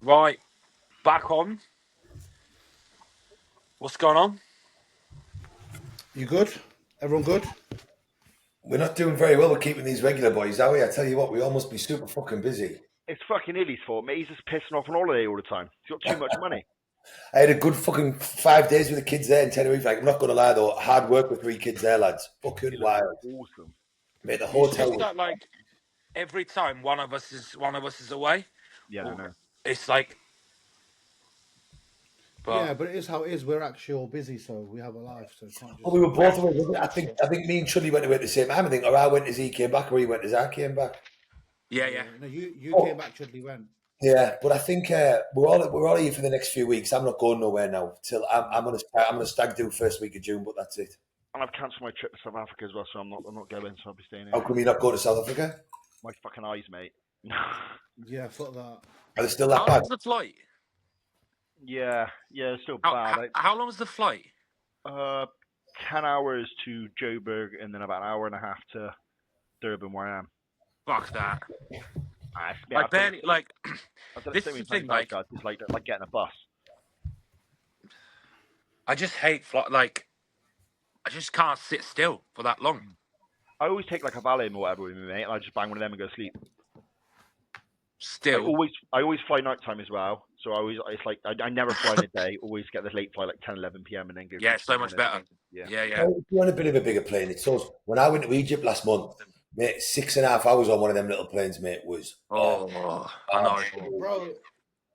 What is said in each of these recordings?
Right, back on. What's going on? You good? Everyone good? We're not doing very well with keeping these regular boys, are we? I tell you what, we all must be super fucking busy. It's fucking Illy's fault, mate. He's just pissing off on holiday all the time. He's got too much money. I had a good fucking 5 days with the kids there in Tenerife. Like, I'm not going to lie, though. Hard work with 3 kids there, lads. Fucking wild. Awesome. Mate, the It's hotel just that, like, every time one of us is away. Yeah, I know. It's like, Yeah, but it is how it is. We're actually all busy, so we have a life. So it's not just... Well, we were both away, wasn't it? I think me and Chudley went away at the same time. I think, or I went as he came back, or he went as I came back. yeah. No, you came back, Chudley went. Yeah, but I think we're all here for the next few weeks. I'm not going nowhere now. Till I'm gonna stag do first week of June, but that's it. And I've cancelled my trip to South Africa as well, so I'm not going. So I'll be staying here. How come you not go to South Africa? My fucking eyes, mate. Yeah, fuck that. Are they still that How bad? long's the flight? yeah, it's still bad. How long is the flight? 10 hours to Joburg and then about an hour and a half to Durban, where I am. Fuck that. I barely, like, this is the thing, like getting a bus. I just hate like, I just can't sit still for that long. I always take like a Valium or whatever with me, mate, and I just bang one of them and go to sleep. Still, I always fly nighttime as well, so it's like I never fly in the day. Always get this late flight like 10, 11 p.m. and then go. Yeah, so much better. Yeah. If you're on a bit of a bigger plane, it's so. When I went to Egypt last month, mate, 6.5 hours on one of them little planes, mate, was. I know. Bro,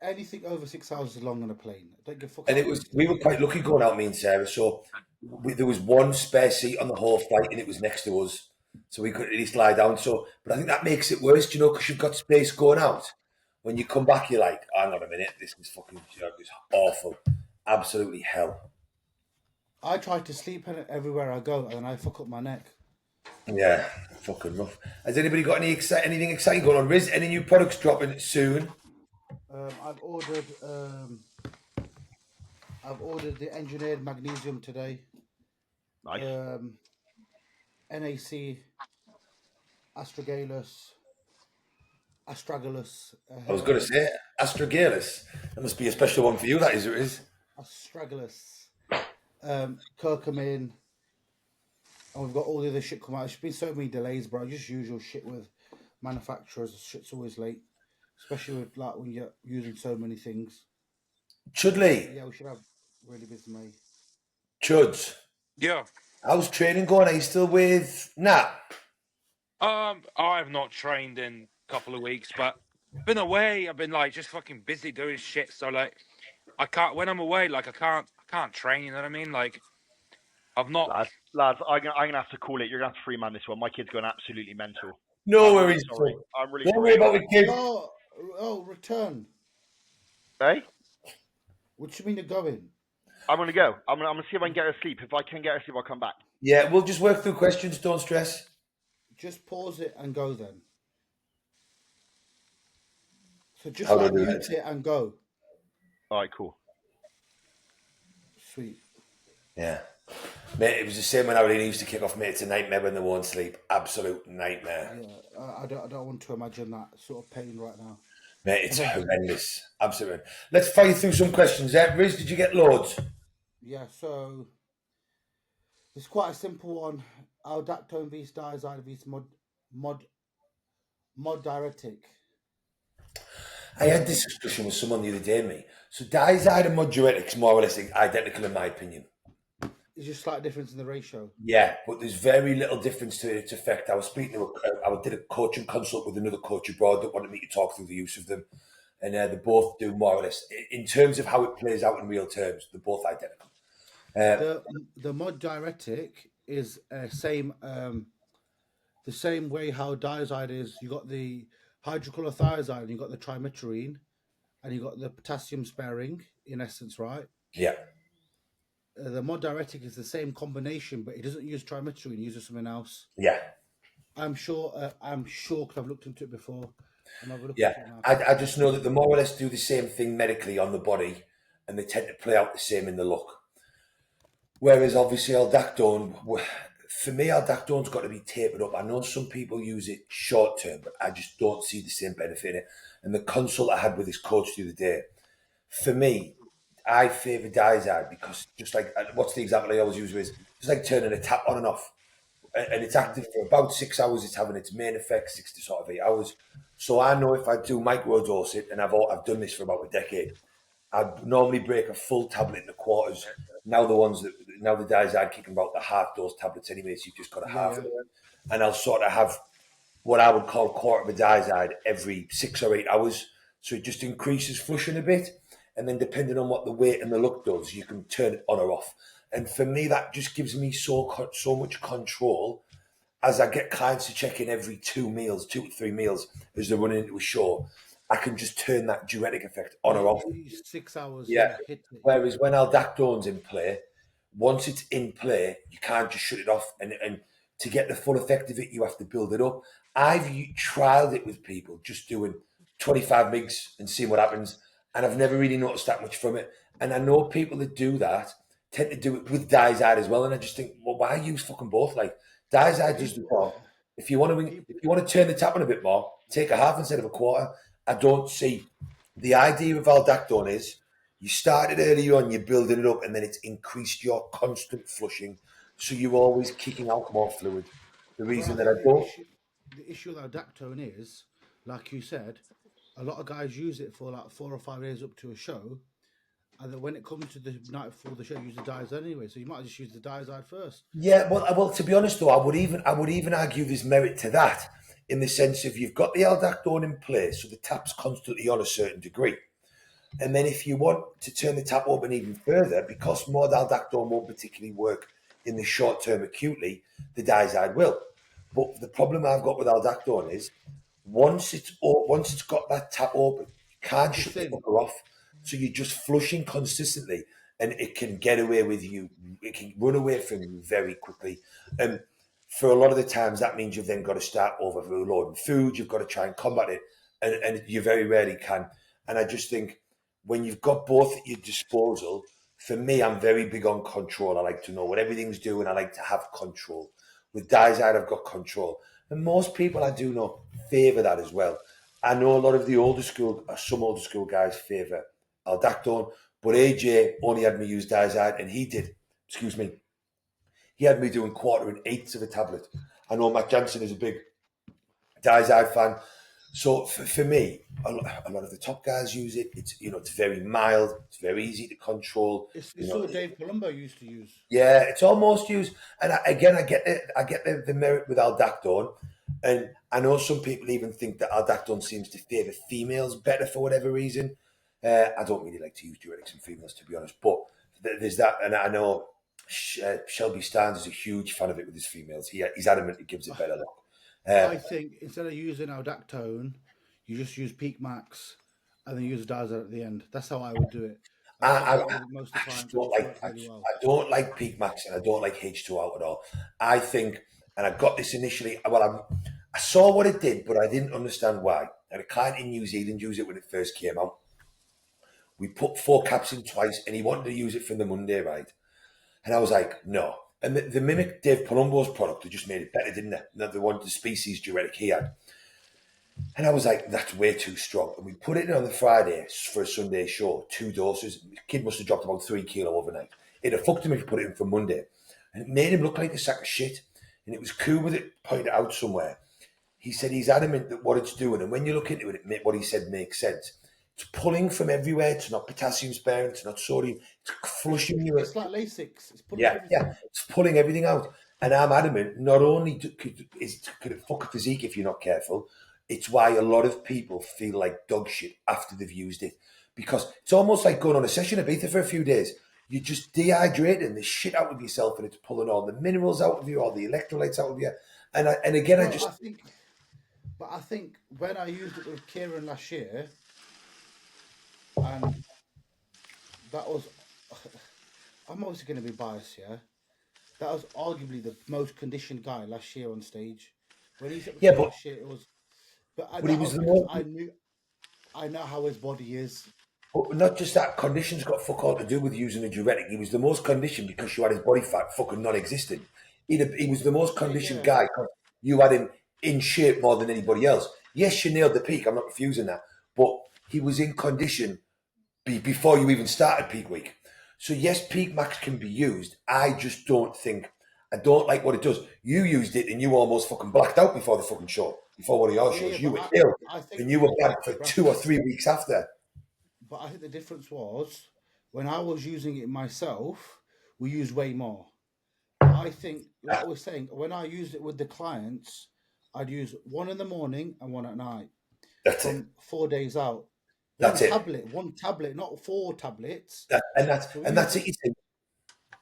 anything over 6 hours is long on a plane. Don't give a fuck. And we were quite lucky going out, me and Sarah. So there was one spare seat on the whole flight, and it was next to us, so we could at least lie down. So, but I think that makes it worse, because you've got space going out. When you come back, you're like, hang on a minute, this is fucking it's awful, absolutely hell. I try to sleep in it everywhere I go, and then I fuck up my neck. Yeah, fucking rough. Has anybody got anything exciting going on? Riz, any new products dropping soon? I've ordered the engineered magnesium today. Nice. NAC, astragalus. I was going to say astragalus. That must be a special one for you. That is, it is. Astragalus, curcumin, and we've got all the other shit come out. There's been so many delays, bro. Just usual shit with manufacturers. Shit's always late, especially with like when you're using so many things. Chudley. Yeah, we should have really busy May. Chuds. Yeah. How's training going? Are you still with Nat? I've not trained in a couple of weeks, but I've been away. I've been like just fucking busy doing shit. So like, I can't. When I'm away, like I can't train. You know what I mean? Like, I've not. Lads, I'm gonna have to call it. You're gonna have to free man this one. My kid's going absolutely mental. No worries. Sorry. I'm really Don't sorry worry about the kid. Oh, return. Hey? What do you mean you're going? I'm gonna go. I'm gonna see if I can get her sleep. If I can get her sleep, I'll come back. Yeah, we'll just work through questions. Don't stress. Just pause it and go then. So just How do I like do mute that? it and go. All right, cool. Sweet. Yeah. Mate, it was the same when I really used to kick off, mate. It's a nightmare when they won't sleep. Absolute nightmare. Yeah, I don't want to imagine that sort of pain right now. Mate, it's horrendous. Absolutely. Let's fire through some questions. Riz, did you get loads? Yeah, so it's quite a simple one. Aldactone vis diazide vis mod diuretic. I had this discussion with someone the other day, mate. So diazide and mod diuretics more or less identical in my opinion. It's just slight difference in the ratio. Yeah, but there's very little difference to its effect. I was speaking to I did a coaching consult with another coach abroad that wanted me to talk through the use of them, and they both do more or less in terms of how it plays out in real terms. They're both identical. The mod diuretic is the same way how diazide is. You got the hydrochlorothiazide, and you got the trimethylene, and you got the potassium sparing. In essence, right? Yeah. The mod diuretic is the same combination, but it doesn't use trimethylene. It uses something else. Yeah. I'm sure because I've looked into it before. I just know that they more or less do the same thing medically on the body, and they tend to play out the same in the look. Whereas obviously aldactone, for me, aldactone's got to be tapered up. I know some people use it short term, but I just don't see the same benefit in it. and the consult I had with this coach the other day, for me, I favour Diazide because just like, what's the example I always use is just like turning a tap on and off. And it's active for about 6 hours. It's having its main effect 6 to sort of 8 hours. So I know if I do microdose it, and I've done this for about a decade, I'd normally break a full tablet into quarters. Now the Diazide kicking about the half dose tablets anyway, so you've just got a half of them. And I'll sort of have what I would call a quarter of a Diazide every 6 or 8 hours. So it just increases flushing a bit. And then depending on what the weight and the look does, you can turn it on or off. And for me, that just gives me so much control as I get clients to check in every 2 to 3 meals as they're running into a show. I can just turn that diuretic effect on or off. 6 hours. Yeah. Hit it. Whereas when aldactone's in play, once it's in play, you can't just shut it off. And to get the full effect of it, you have to build it up. I've trialed it with people, just doing 25 mgs and seeing what happens. And I've never really noticed that much from it. And I know people that do that tend to do it with Diazide as well. And I just think, well, why use fucking both? Like, Diazide does the job. If you want to turn the tap on a bit more, take a half instead of a quarter. I don't see the idea of aldactone is you started early on, you're building it up, and then it's increased your constant flushing, so you're always kicking out more fluid. The reason that I don't. The issue with aldactone is, like you said, a lot of guys use it for like 4 or 5 days up to a show, and then when it comes to the night before the show, use the Diazide anyway. So you might just use the Diazide first. Yeah, well, to be honest though, I would even argue there's merit to that in the sense of you've got the aldactone in place, so the tap's constantly on a certain degree, and then if you want to turn the tap open even further, because more aldactone won't particularly work in the short term acutely, the Diazide will. But the problem I've got with aldactone is once it's got that tap open, you can't shut the fucker off. So you're just flushing consistently, and it can get away with you. It can run away from you very quickly. And for a lot of the times, that means you've then got to start overloading food. You've got to try and combat it, and you very rarely can. And I just think when you've got both at your disposal, for me, I'm very big on control. I like to know what everything's doing. I like to have control. With Diazide, I've got control. And most people I do know favour that as well. I know a lot of the some older school guys favour aldactone, but AJ only had me use Diazide, and he had me doing 1/4 and 1/8 of a tablet. I know Matt Jansen is a big Diazide fan. So for me, a lot of the top guys use it. It's very mild. It's very easy to control. It's what Dave Palumbo used to use. Yeah, it's almost used. And I get the merit with aldactone. And I know some people even think that aldactone seems to favour females better for whatever reason. I don't really like to use diuretics in females, to be honest. But there's that. And I know Shelby Stearns is a huge fan of it with his females. He's adamant it gives it better luck. I think instead of using aldactone, you just use Peak Max and then use Diazide at the end. That's how I would do it. I don't like Peak Max, and I don't like H2O at all. I think, and I got this initially, I saw what it did, but I didn't understand why. And a client in New Zealand used it when it first came out. We put 4 caps in twice, and he wanted to use it from the Monday, right? And I was like, no. And the mimic Dave Palumbo's product, they just made it better, didn't they? The one, the species diuretic he had. And I was like, that's way too strong. And we put it in on the Friday for a Sunday show, 2 doses. The kid must have dropped about 3 kilo overnight. It'd have fucked him if you put it in for Monday. And it made him look like a sack of shit. And it was cool with it pointed out somewhere. He said he's adamant that what it's doing, and when you look into it, what he said makes sense. It's pulling from everywhere. It's not potassium sparing. It's not sodium. It's flushing you. It's like Lasix. It's pulling It's pulling everything out. And I'm adamant, not only could it fuck a physique if you're not careful, it's why a lot of people feel like dog shit after they've used it. Because it's almost like going on a session of Ibiza for a few days. You're just dehydrating the shit out of yourself, and it's pulling all the minerals out of you, all the electrolytes out of you. And I think when I used it with Kieran last year, and that was, I'm obviously going to be biased here. That was arguably the most conditioned guy last year on stage. When he's last year, it was. But he was the most. I know how his body is. But not just that, condition's got fuck all to do with using a diuretic. He was the most conditioned because you had his body fat fucking non-existent. He was the most conditioned guy because you had him in shape more than anybody else. Yes, you nailed the peak. I'm not refusing that. but he was in condition before you even started peak week. So yes, peak max can be used. I just don't like what it does. You used it and you almost fucking blacked out before the fucking show, before one of your shows. You were ill I think, and you were bad for 2 or 3 weeks after. but I think the difference was when I was using it myself, we used way more. I think, like I was saying, when I used it with the clients, I'd use one in the morning and one at night. That's from it. 4 days out. That's it. One tablet, not 4 tablets. That's it. You see.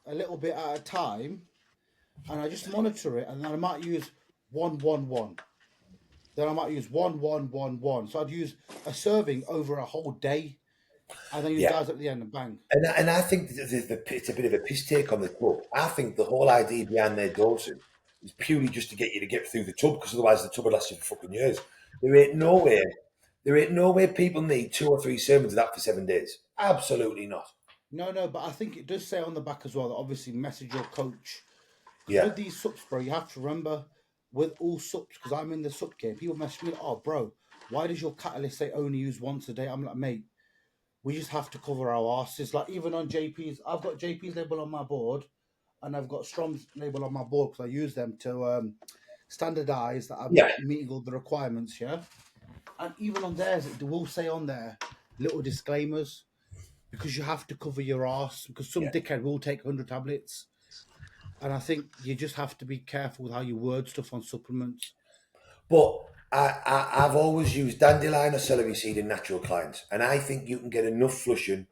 A little bit at a time, and I just monitor it, and then I might use 1-1-1. Then I might use 1-1-1-1. So I'd use a serving over a whole day, and then use guys at the end and bang. And I think it's a bit of a piss take on the tub. I think the whole idea behind their dosing is purely just to get you to get through the tub, because otherwise the tub would last you for fucking years. There ain't no way people need 2 or 3 sermons of that for 7 days. Absolutely not. No, but I think it does say on the back as well that obviously message your coach. Yeah. With these sups, bro, you have to remember with all sups, because I'm in the sup game, people message me, oh, bro, why does your catalyst say only use once a day? I'm like, mate, we just have to cover our asses. Like, even on JP's, I've got JP's label on my board, and I've got Strom's label on my board because I use them to standardize that I'm meeting all the requirements, yeah? And even on theirs, it will say on there little disclaimers, because you have to cover your ass, because some dickhead will take 100 tablets. And I think you just have to be careful with how you word stuff on supplements. But I've always used dandelion or celery seed in natural clients, and I think you can get enough flushing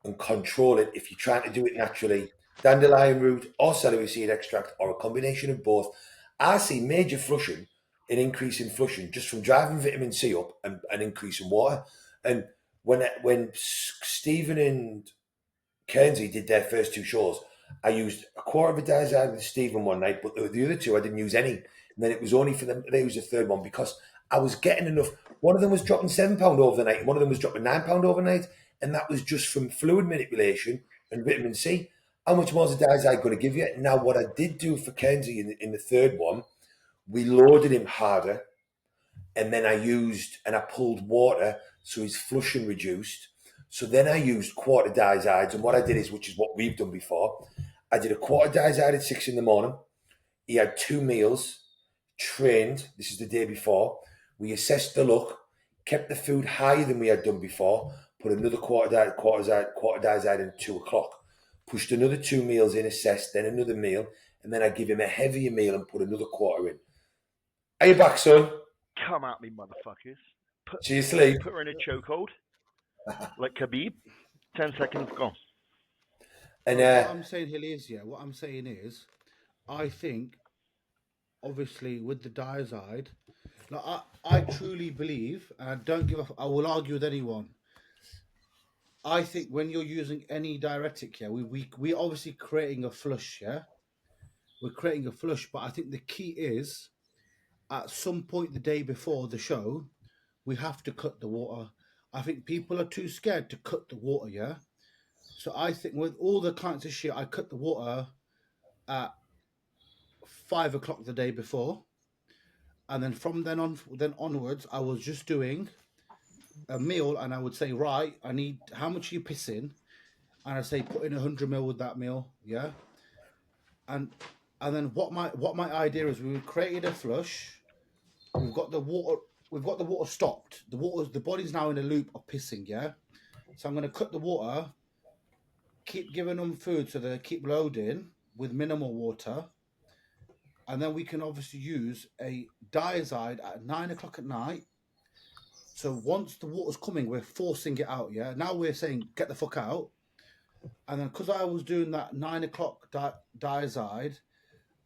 and control it if you're trying to do it naturally. Dandelion root or celery seed extract or a combination of both. I see major flushing, an increase in flushing just from driving vitamin C up and an increase in water. And when Stephen and Kernsey did their first 2 shows, I used a quarter of a diazide with Stephen one night, but the other 2 I didn't use any. And then it was only for them, they used the third one because I was getting enough. One of them was dropping £7 over the night, and one of them was dropping £9 overnight, and that was just from fluid manipulation and vitamin C. How much more is a diazide going to give you? Now, what I did do for Kernsey in the third one, we loaded him harder, and then I pulled water so his flushing reduced. So then I used quarter diazides, and what I did is, which is what we've done before, I did a quarter diazide at 6 in the morning. He had 2 meals, trained. This is the day before. We assessed the look, kept the food higher than we had done before, put another quarter diazide in at 2 o'clock, pushed another 2 meals in, assessed, then another meal, and then I give him a heavier meal and put another quarter in. Are you back, son? Come at me, motherfuckers. So you sleep? Put her in a chokehold, like Khabib. 10 seconds, go. And what I'm saying, Hilly, is, what I'm saying is, I think, obviously, with the diazide, like I truly believe, and I don't give up, I will argue with anyone. I think when you're using any diuretic, we obviously creating a flush, we're creating a flush, but I think the key is, at some point the day before the show, we have to cut the water. I think people are too scared to cut the water, So I think with all the clients this year, I cut the water at 5 o'clock the day before. And then from then onwards, I was just doing a meal, and I would say, right, I need, how much are you pissing? And I say, put in 100 ml with that meal, And then what my idea is, we created a flush. We've got the water stopped. The body's now in a loop of pissing, So I'm going to cut the water, keep giving them food so they keep loading with minimal water. And then we can obviously use a diazide at 9 o'clock at night. So once the water's coming, we're forcing it out, Now we're saying, get the fuck out. And then because I was doing that 9 o'clock diazide,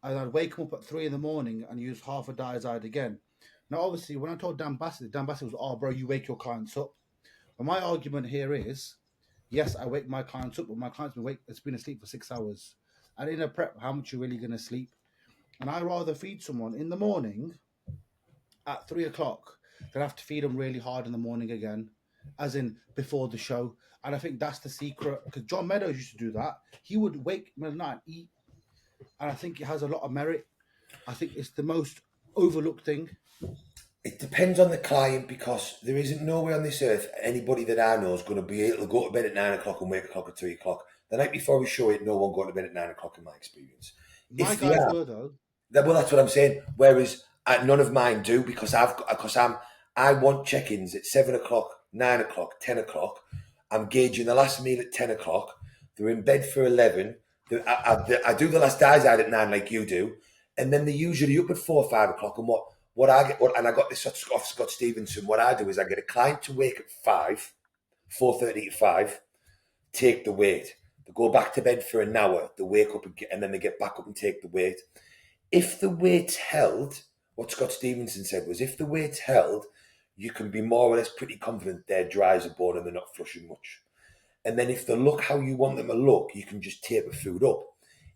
and I'd wake up at 3 in the morning and use half a diazide again. Now, obviously, when I told Dan Bassett was, oh, bro, you wake your clients up. But my argument here is, yes, I wake my clients up, but my clients has been asleep for 6 hours. And in a prep, how much are you really going to sleep? And I'd rather feed someone in the morning at 3 o'clock than have to feed them really hard in the morning again, as in before the show. And I think that's the secret, because John Meadows used to do that. He would wake middle of the night and eat. And I think it has a lot of merit. I think it's the most overlooked thing. It depends on the client, because there isn't nowhere on this earth anybody that I know is going to be able to go to bed at 9 o'clock and wake o'clock at 3 o'clock. The night before we show it, no one going to bed at 9 o'clock in my experience. My If they guys are, were though. well, that's what I'm saying. Whereas none of mine do, because I want check-ins at 7 o'clock, 9 o'clock, 10 o'clock. I'm gauging the last meal at 10 o'clock. They're in bed for 11. I do the last dies out at 9 like you do. And then they're usually up at 4 or 5 o'clock. And and I got this off Scott Stevenson. What I do is I get a client to wake at 5, 4:30 to 5, take the weight. They go back to bed for an hour. They wake up and then they get back up and take the weight. If the weight's held, what Scott Stevenson said was, if the weight's held, you can be more or less pretty confident their dry as a bone and they're not flushing much. And then if they look how you want them to look, you can just taper food up.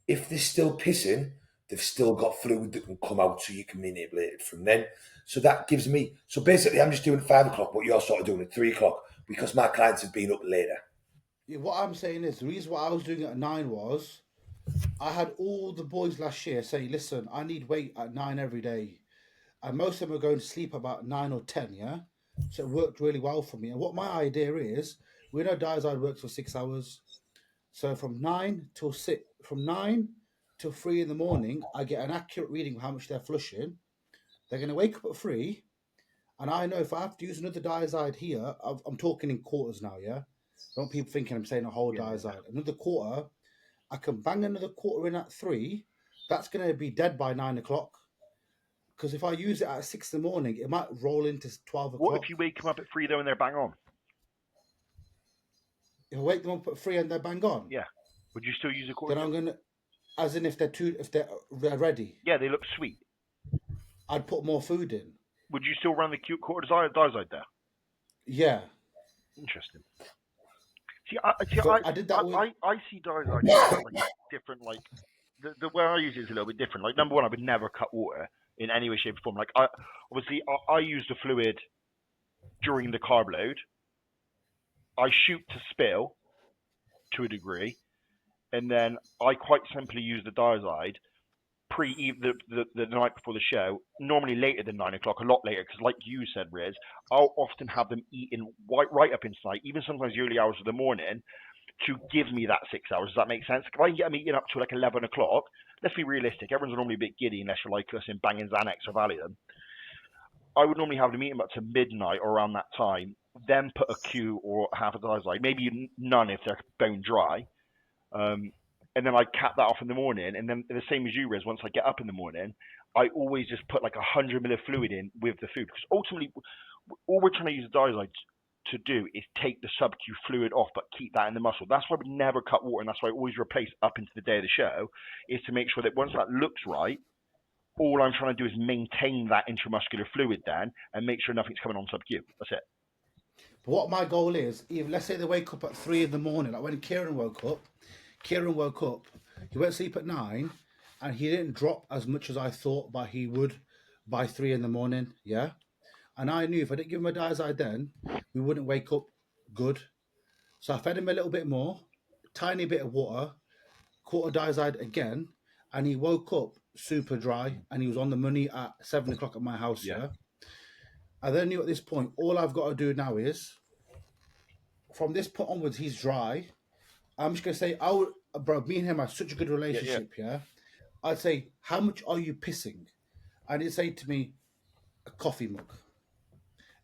If they're still pissing, they've still got fluid that can come out, so you can manipulate it from then. So that gives me, so basically I'm just doing 5 o'clock, what you're sort of doing at 3 o'clock, because my clients have been up later. Yeah, what I'm saying is, the reason why I was doing it at 9 was I had all the boys last year say, listen, I need weight at 9 every day. And most of them are going to sleep about 9 or 10, yeah? So it worked really well for me. And what my idea is, we know Diazide works for 6 hours. So from 9 till 6, from 9 till 3 in the morning, I get an accurate reading of how much they're flushing. They're going to wake up at 3. And I know if I have to use another Diazide here, I'm talking in quarters now, yeah? Don't people thinking I'm saying a whole Diazide. Another quarter, I can bang another quarter in at 3. That's going to be dead by 9 o'clock. Because if I use it at 6 in the morning, it might roll into 12 o'clock. What if you wake them up at 3 though and they're bang on? If I wake them up at 3 and they're bang on, Yeah. Would you still use a quarter? then I'm gonna, as in if they're ready, Yeah, they look sweet. I'd put more food in. Would you still run the cute quarter Diazide there? Yeah. Interesting. I did that with. I see Diazide like different. Like the way I use it is a little bit different. Like number one, I would never cut water in any way, shape, or form. Like I use the fluid during the carb load. I shoot to spill to a degree, and then I quite simply use the Diazide the night before the show, normally later than 9 o'clock, a lot later, because like you said, Riz, I'll often have them eating right up into night, even sometimes the early hours of the morning, to give me that 6 hours. Does that make sense? If I can get them eating up to like 11 o'clock, let's be realistic, everyone's normally a bit giddy unless you're like us in banging Xanax or Valium. I would normally have them eating up to midnight or around that time, then put a Q or half a Diazide, maybe none if they're bone dry. And then I cap that off in the morning. And then the same as you, Riz, once I get up in the morning, I always just put like 100 ml of fluid in with the food. Because ultimately, all we're trying to use the Diazide to do is take the sub-Q fluid off, but keep that in the muscle. That's why we never cut water, and that's why I always replace up into the day of the show, is to make sure that once that looks right, all I'm trying to do is maintain that intramuscular fluid then and make sure nothing's coming on sub-Q. That's it. But what my goal is, if let's say they wake up at 3 in the morning, like when Kieran woke up, he went to sleep at 9, and he didn't drop as much as I thought, but he would by 3 in the morning, yeah? And I knew if I didn't give him a Diazide then, we wouldn't wake up good. So I fed him a little bit more, tiny bit of water, quarter Diazide again, and he woke up super dry, and he was on the money at 7 o'clock at my house, yeah? I then knew at this point, all I've got to do now is, from this point onwards, he's dry. I'm just going to say, bro, me and him have such a good relationship, yeah? I'd say, how much are you pissing? And he'd say to me, a coffee mug.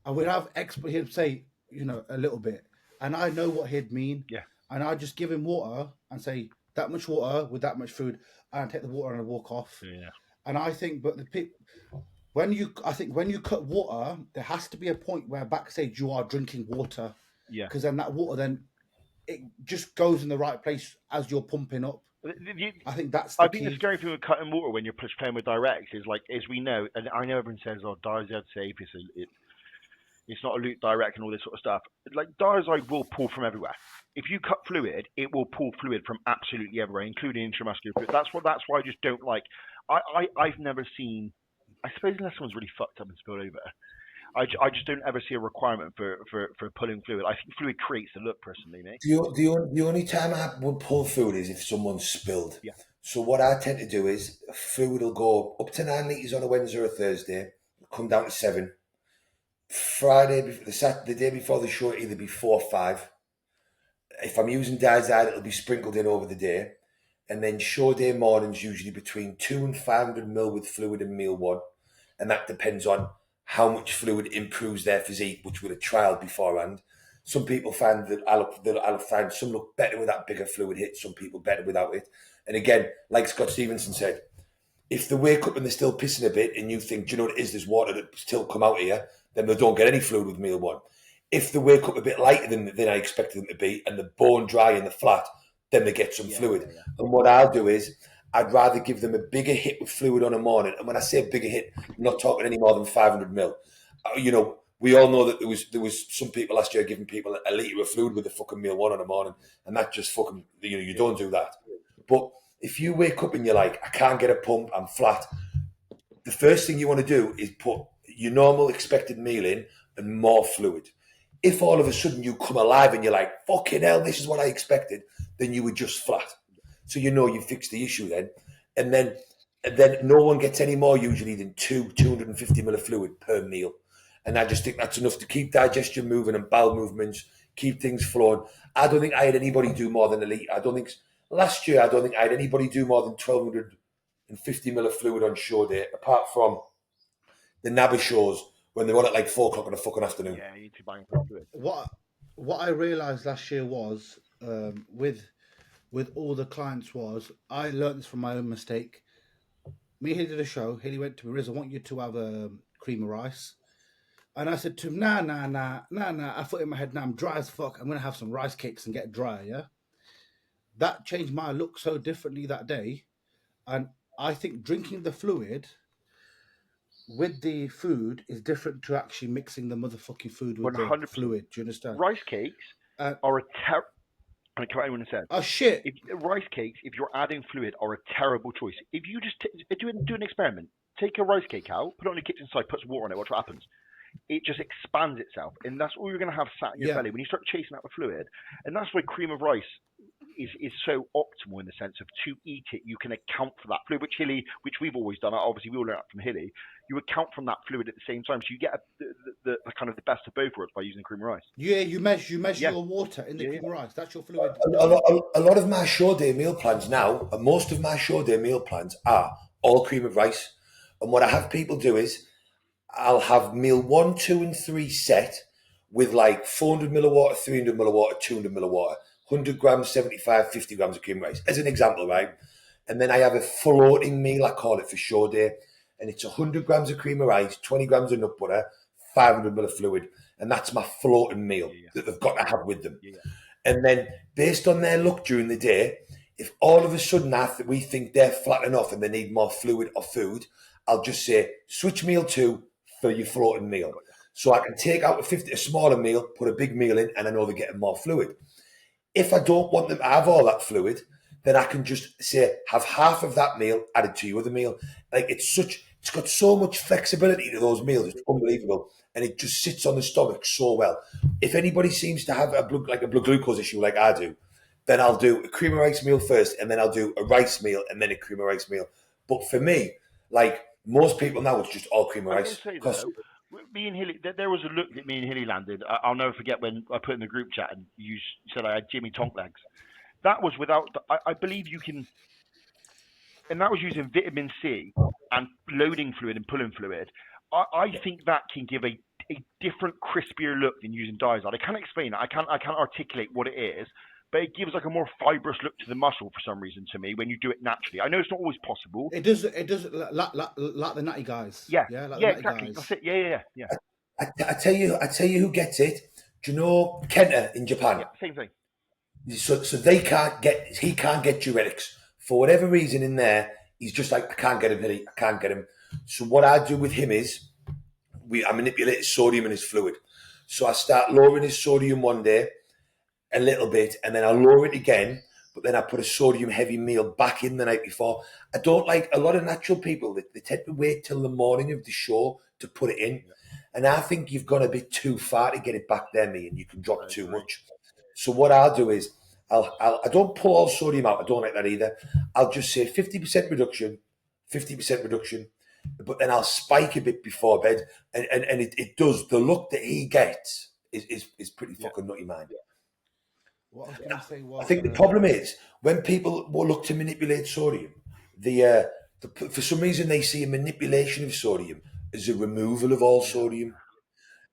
And we'd have he'd say, a little bit. And I know what he'd mean. Yeah. And I'd just give him water and say, that much water with that much food, and I'd take the water and I'd walk off. Yeah. And I think, when you cut water, there has to be a point where backstage you are drinking water. Yeah. Because then that water it just goes in the right place as you're pumping up. I think that's the key. The scary thing with cutting water when you're playing with Diuretics is, like, as we know, and I know everyone says, Diazide safe, it's not a loop Diuretic and all this sort of stuff. Like, Diazide will pull from everywhere. If you cut fluid, it will pull fluid from absolutely everywhere, including intramuscular fluid. That's why I just don't like. I've never seen. I suppose unless someone's really fucked up and spilled over, I just don't ever see a requirement for pulling fluid. I think fluid creates the look, personally, mate. The only time I would pull fluid is if someone's spilled. Yeah. So what I tend to do is fluid will go up to 9 litres on a Wednesday or a Thursday, come down to 7. Friday, the day before the show, either be 4 or 5. If I'm using Dosage, it'll be sprinkled in over the day. And then show day mornings usually between 2 and 500 ml with fluid in meal 1. And that depends on how much fluid improves their physique, which would have trialed beforehand. Some people find that I'll find some look better with that bigger fluid hit, some people better without it. And again, like Scott Stevenson said, if they wake up and they're still pissing a bit and you think, do you know what it is, there's water that still come out here, then they don't get any fluid with meal 1. If they wake up a bit lighter than I expected them to be and they're bone dry and they're flat, then they get some fluid. Yeah. And what I'll do is I'd rather give them a bigger hit with fluid on a morning. And when I say a bigger hit, I'm not talking any more than 500 ml. We all know that there was some people last year giving people a litre of fluid with a fucking meal 1 on a morning, and that just fucking, you don't do that. But if you wake up and you're like, I can't get a pump, I'm flat, the first thing you want to do is put your normal expected meal in and more fluid. If all of a sudden you come alive and you're like, fucking hell, this is what I expected, then you were just flat. So you fixed the issue then. And then no one gets any more usually than 250 ml of fluid per meal. And I just think that's enough to keep digestion moving and bowel movements, keep things flowing. I don't think I had anybody do more than a litre. Last year, I don't think I had anybody do more than 1,250 ml of fluid on show day, apart from the NABA shows when they run at like 4 o'clock in the fucking afternoon. Yeah, you need to buy fluid. What I realised last year was, with all the clients, was I learned this from my own mistake. Me and Hilly did a show. Hilly went to me, Riz, I want you to have a cream of rice. And I said to him, nah. I thought in my head, nah, I'm dry as fuck. I'm going to have some rice cakes and get dry, yeah? That changed my look so differently that day. And I think drinking the fluid with the food is different to actually mixing the motherfucking food with 100%. The fluid. Do you understand? Rice cakes are a I don't care what anyone says. Oh, shit. Rice cakes, if you're adding fluid, are a terrible choice. If you just do an experiment, take a rice cake out, put it on your kitchen side, put some water on it, watch what happens. It just expands itself, and that's all you're going to have sat in your belly when you start chasing out the fluid. And that's why cream of rice is so optimal in the sense of, to eat it, you can account for that fluid, which we've always done. Obviously, we all learned that from Hilly. You account from that fluid at the same time, so you get the kind of the best of both worlds by using cream of rice. Yeah, you measure your water in the cream of rice. That's your fluid. A lot of my show day meal plans now, and most of my show day meal plans are all cream of rice. And what I have people do is, I'll have meal 1, 2, and 3 set with like 400 ml of water, 300 ml of water, 200 ml of water, 100 grams, 75, 50 grams of cream rice, as an example, right? And then I have a floating meal, I call it, for show day, and it's 100 grams of cream of rice, 20 grams of nut butter, 500 ml of fluid, and that's my floating meal that they've got to have with them. Yeah. And then, based on their look during the day, if all of a sudden we think they're flat enough and they need more fluid or food, I'll just say, switch meal 2 for your floating meal. So I can take out a smaller meal, put a big meal in, and I know they're getting more fluid. If I don't want them to have all that fluid, then I can just say, have half of that meal added to your other meal. Like, it's got so much flexibility to those meals, it's unbelievable. And it just sits on the stomach so well. If anybody seems to have a blood glucose issue like I do, then I'll do a cream of rice meal first, and then I'll do a rice meal, and then a cream of rice meal. But for me, like most people now, it's just all cream of rice. Me and Hilly, there was a look that me and Hilly landed. I'll never forget when I put in the group chat and you said I had Jimmy Tonk legs. That was without, I believe you can, and that was using vitamin C and loading fluid and pulling fluid. I think that can give a different, crispier look than using Dosage. I can't explain it. I can't articulate what it is, but it gives like a more fibrous look to the muscle for some reason to me when you do it naturally. I know it's not always possible. It does like the natty guys. Yeah, like yeah, exactly. Guys. That's it. Yeah. I tell you who gets it. Do you know Kenta in Japan? Yeah, same thing. So he can't get Diuretics for whatever reason in there. He's just like, I can't get him. So what I do with him is, I manipulate his sodium in his fluid. So I start lowering his sodium one day, a little bit, and then I lower it again, but then I put a sodium heavy meal back in the night before. I don't like a lot of natural people, they tend to wait till the morning of the show to put it in. And I think you've gone a bit too far to get it back there, me, and you can drop too much. So what I'll do is, I don't pull all sodium out. I don't like that either. I'll just say 50% reduction, 50% reduction. but then I'll spike a bit before bed, and it does. The look that he gets is pretty fucking nutty, man. What I was going to say was, I think the problem is when people will look to manipulate sodium, for some reason they see a manipulation of sodium as a removal of all sodium,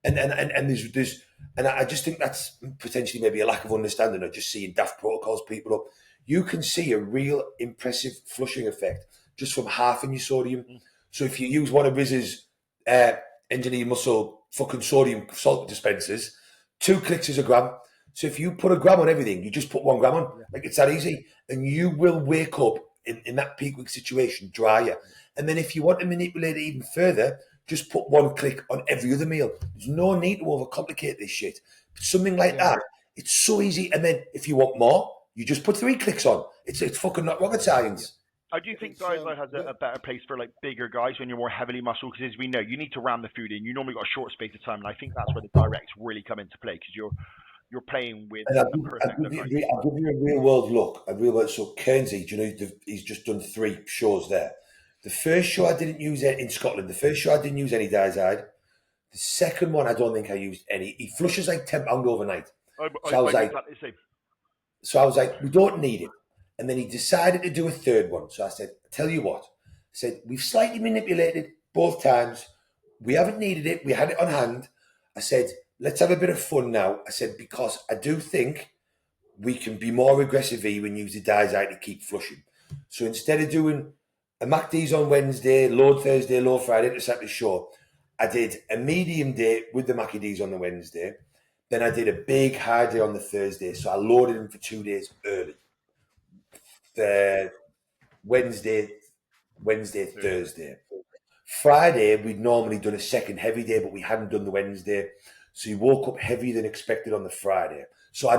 and there's and I just think that's potentially maybe a lack of understanding or just seeing daft protocols people up. You can see a real impressive flushing effect just from halving your sodium. So if you use one of Riz's engineered muscle fucking sodium salt dispensers, 2 clicks is a gram. So if you put a gram on everything, you just put 1 gram on. Like, it's that easy. And you will wake up in that peak week situation drier. And then if you want to manipulate it even further, just put 1 click on every other meal. There's no need to overcomplicate this shit. But something like that, it's so easy. And then if you want more, you just put 3 clicks on. It's fucking not rocket science. I do think Diuretic has a better place for like bigger guys when you're more heavily muscle, because as we know, you need to ram the food in. You normally got a short space of time, and I think that's where the Diuretics really come into play, because you're playing with And a perfect look. I'll give you a real world look. So Kernsey, do you know, he's just done 3 shows there. The first show I didn't use it in Scotland. The first show I didn't use any Diazide. The second one I don't think I used any. He flushes like 10 pounds overnight. So I was like, we don't need it. And then he decided to do a third one. So I said, tell you what. I said, we've slightly manipulated both times. We haven't needed it. We had it on hand. I said, let's have a bit of fun now. I said, because I do think we can be more aggressive here and use the Diazide to keep flushing. So instead of doing a MACD's on Wednesday, load Thursday, load Friday to set the show, I did a medium day with the MACD's on the Wednesday. Then I did a big high day on the Thursday. So I loaded them for 2 days early. The Wednesday, Thursday. Friday, we'd normally done a second heavy day, but we hadn't done the Wednesday. So he woke up heavier than expected on the Friday. So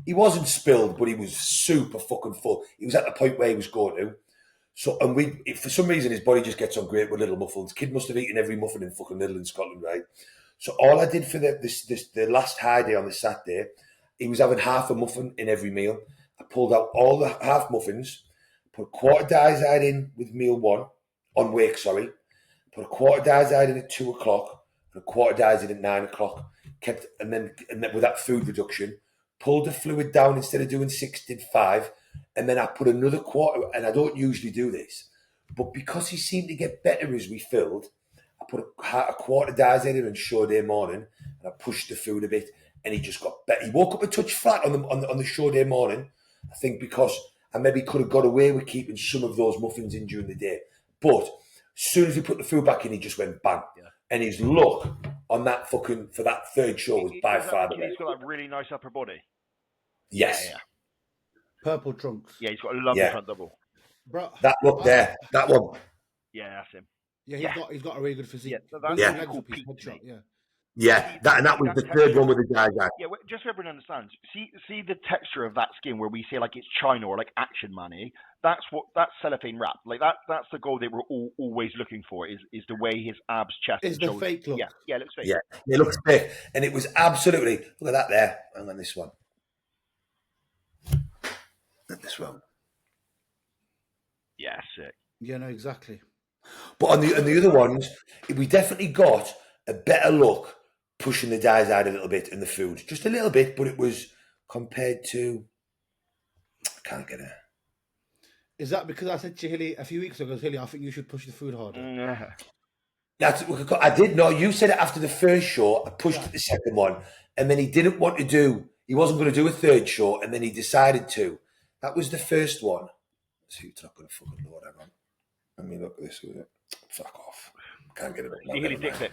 he wasn't spilled, but he was super fucking full. He was at the point where he was going to. So, and for some reason, his body just gets on great with little muffins. Kid must have eaten every muffin in fucking Lidl in Scotland, right? So all I did for the last high day on the Saturday, he was having half a muffin in every meal. I pulled out all the half muffins, put a quarter Diazide in with meal 1, on wake, sorry. Put a quarter Diazide in at 2 o'clock, and a quarter Diazide at 9 o'clock. And then with that food reduction, pulled the fluid down. Instead of doing 6, did 5. And then I put another quarter, and I don't usually do this, but because he seemed to get better as we filled, I put a quarter Diazide in on show day morning, and I pushed the food a bit, and he just got better. He woke up a touch flat on the show day morning, I think, because I maybe could have got away with keeping some of those muffins in during the day. But as soon as we put the food back in, he just went bang. Yeah. And his look on that for that third show was by far the best. He's got that really nice upper body. Yes. Yeah. Purple trunks. Yeah, he's got a lovely front double. Bro, that look there, that one. Yeah, that's him. Yeah, he's got a really good physique. Yeah, that's cool peak, Yeah, that was the third one with the guy. Yeah, just so everyone understands. See the texture of that skin where we say like it's China or like Action Money. That's cellophane wrap. Like that's the goal that we're always looking for. Is the way his abs, chest, is and the shoulders. fake look. Yeah, it looks fake. Yeah, it looks fake, and it was absolutely. Look at that there, and then this one. Look at this one. Yeah, sick. Yeah, no, exactly. But on the other ones, we definitely got a better look pushing the Diazide a little bit in the food, just a little bit, but it was compared to. I can't get it. Is that because I said to Hilly a few weeks ago, Hilly, I think you should push the food harder? I did. No, you said it after the first show. I pushed the second one, and then he didn't want to do. He wasn't going to do a third show, and then he decided to. That was the first one. So you're not going to fucking load that on. Let me look at this with it. Fuck off. Can't get it. Hilly dick pic.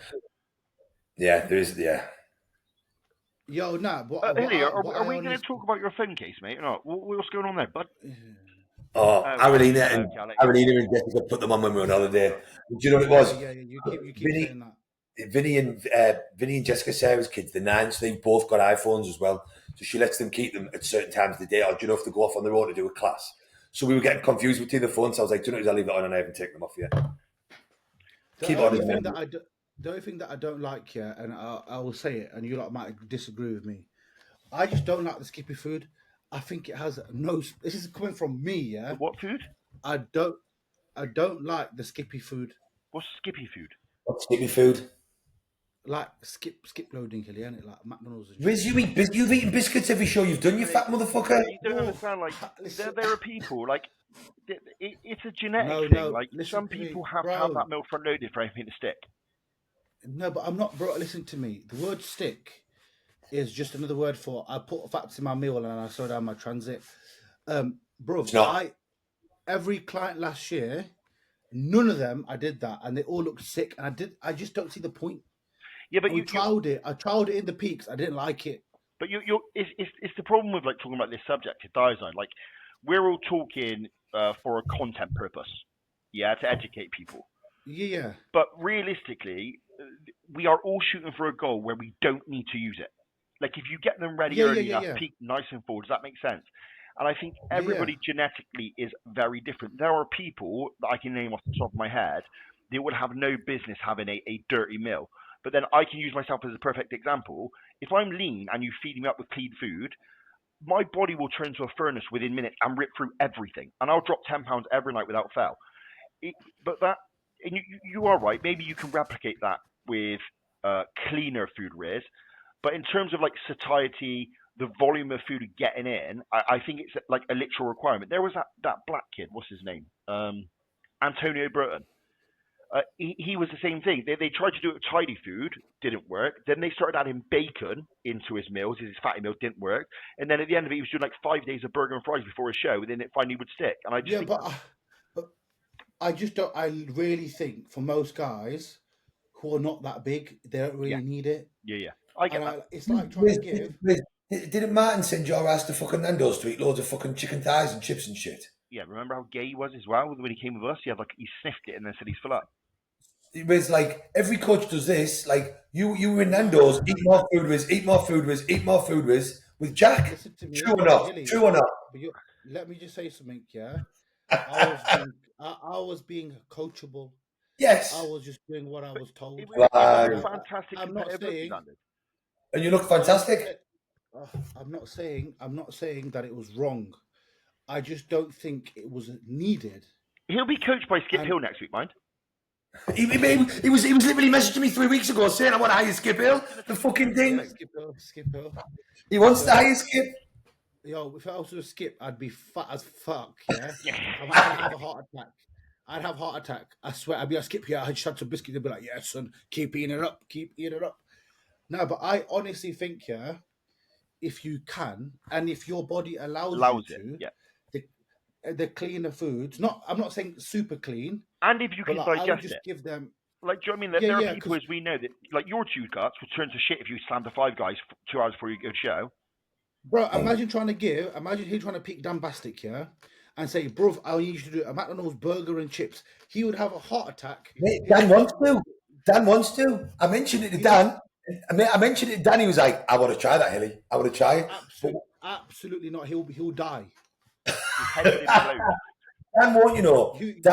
Yeah, there is. Yeah. Yo, nah. Hilly, are we going to talk about your phone case, mate? No, what's going on there, bud? Oh, Aralina and Jessica put them on when we were on holiday. Do you know what it was? Yeah, you keep saying that. Vinny and Jessica Sarah's kids, the 9s, they've both got iPhones as well. So she lets them keep them at certain times of the day, or do you know if they go off on their own to do a class? So we were getting confused between the phones. So I was like, do you know what, I'll leave it on and I haven't taken them off yet. The only thing that I don't like, and I will say it, and you lot might disagree with me. I just don't like the skippy food. I think it has no. This is coming from me, yeah. What food? I don't like the skippy food. What's skippy food? What's skippy food? Like skip loading, Hilly, ain't it? Like McDonald's and Riz, shit. you've eaten biscuits every show you've done, you fat motherfucker. You don't Bro, understand. Like listen. there are people like it's a genetic No, thing. no, Like listen some to me, people have to have bro. that milk front loaded for anything to stick. No, but I'm not, bro. Listen to me. The word stick is just another word for I put fats in my meal and I slow down my transit. Bro, It's not. every client last year, none of them I did that, and they all looked sick. And I just don't see the point. Yeah, but I tried it in the peaks. I didn't like it. But it's the problem with like talking about this subject, Diazine. Like we're all talking for a content purpose, yeah, to educate people. Yeah. But realistically, we are all shooting for a goal where we don't need to use it. Like if you get them ready early enough, peak nice and full. Does that make sense? And I think everybody genetically is very different. There are people that I can name off the top of my head that would have no business having a dirty meal. But then I can use myself as a perfect example. If I'm lean and you feed me up with clean food, my body will turn to a furnace within minutes and rip through everything. And I'll drop 10 pounds every night without fail. And you are right. Maybe you can replicate that with cleaner food, Riz. But in terms of like satiety, the volume of food getting in, I think it's like a literal requirement. There was that black kid. What's his name? Antonio Burton. He was the same thing. They tried to do it with tidy food, didn't work. Then they started adding bacon into his meals, his fatty meals didn't work. And then at the end of it, he was doing like 5 days of burger and fries before his show, and then it finally would stick. And I just think but I just don't. I really think for most guys who are not that big, they don't really need it. Yeah. I get that. It's like trying to give. Didn't Martin send your ass to fucking Nando's to eat loads of fucking chicken thighs and chips and shit? Yeah, remember how gay he was as well when he came with us? He sniffed it and then said he's full up. It was like every coach does this. Like you were in Nando's, eat more food, with Jack. Listen to me, True or not? Hilly, True or not? Let me just say something. Yeah, I was being coachable. Yes. I was just doing what I was told. It was fantastic. I'm not saying. And you look fantastic. I'm not saying that it was wrong. I just don't think it was needed. He'll be coached by Skip Hill next week, mind. He was literally messaging me 3 weeks ago saying I want to hire Skip Hill. The fucking thing. Yeah, Skip Hill. He wants to hire Skip. Yo, if I was to skip, I'd be fat as fuck. Yeah, I'd have a heart attack. I'd have a heart attack. I swear. I'd be like, Skip here. I just had some biscuits. They'd be like, yeah, son, keep eating it up. No, but I honestly think, yeah, if you can, and if your body allows you to, the cleaner foods. I'm not saying super clean. And if you can digest I would just give them. Like, do you know what I mean? There are people, as we know, that like your two guts would turn to shit if you slammed to five guys 2 hours before you go to show. Bro, imagine he trying to pick Dan Bastic here and say, bro, I need you to do a McDonald's burger and chips. He would have a heart attack. Mate, Dan wants to. I mentioned it to Dan. I mentioned it to Dan. He was like, I want to try that, Hilly. I want to try it. Absolutely not. He'll die. Dan won't, you know. You'd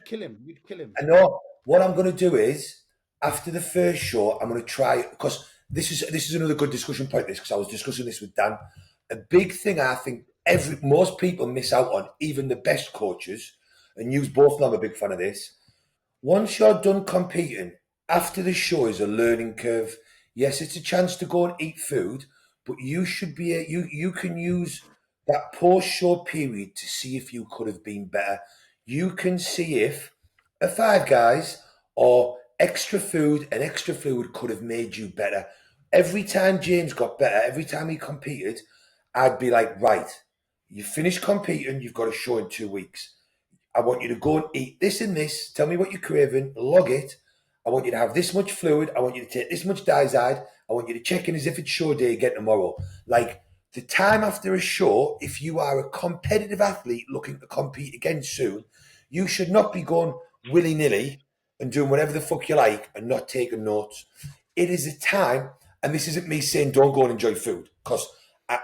kill him. I know. What I'm going to do is, after the first show, I'm going to try, because this is another good discussion point, because I was discussing this with Dan. A big thing I think most people miss out on, even the best coaches, and you both know I'm a big fan of this. Once you're done competing, after the show is a learning curve. Yes, it's a chance to go and eat food, but you should be you can use that post-show period to see if you could have been better. You can see if a Five Guys or extra food and extra fluid could have made you better. Every time James got better, every time he competed, I'd be like, right, you finished competing, you've got a show in 2 weeks. I want you to go and eat this and this. Tell me what you're craving, log it. I want you to have this much fluid. I want you to take this much Dosage. I want you to check in as if it's show day again tomorrow. Like, the time after a show, if you are a competitive athlete looking to compete again soon, you should not be going willy-nilly and doing whatever the fuck you like and not taking notes. It is a time, and this isn't me saying don't go and enjoy food, because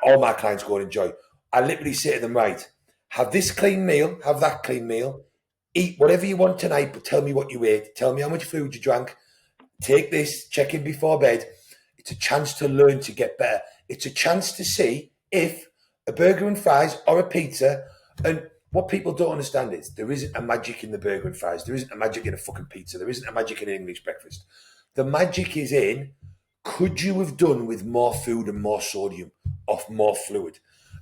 all my clients go and enjoy. I literally say to them, right, have this clean meal, have that clean meal, eat whatever you want tonight, but tell me what you ate, tell me how much food you drank, take this, check in before bed. It's a chance to learn to get better. It's a chance to see if a burger and fries or a pizza, and what people don't understand is there isn't a magic in the burger and fries. There isn't a magic in a fucking pizza. There isn't a magic in an English breakfast. The magic is in, could you have done with more food and more sodium off more fluid?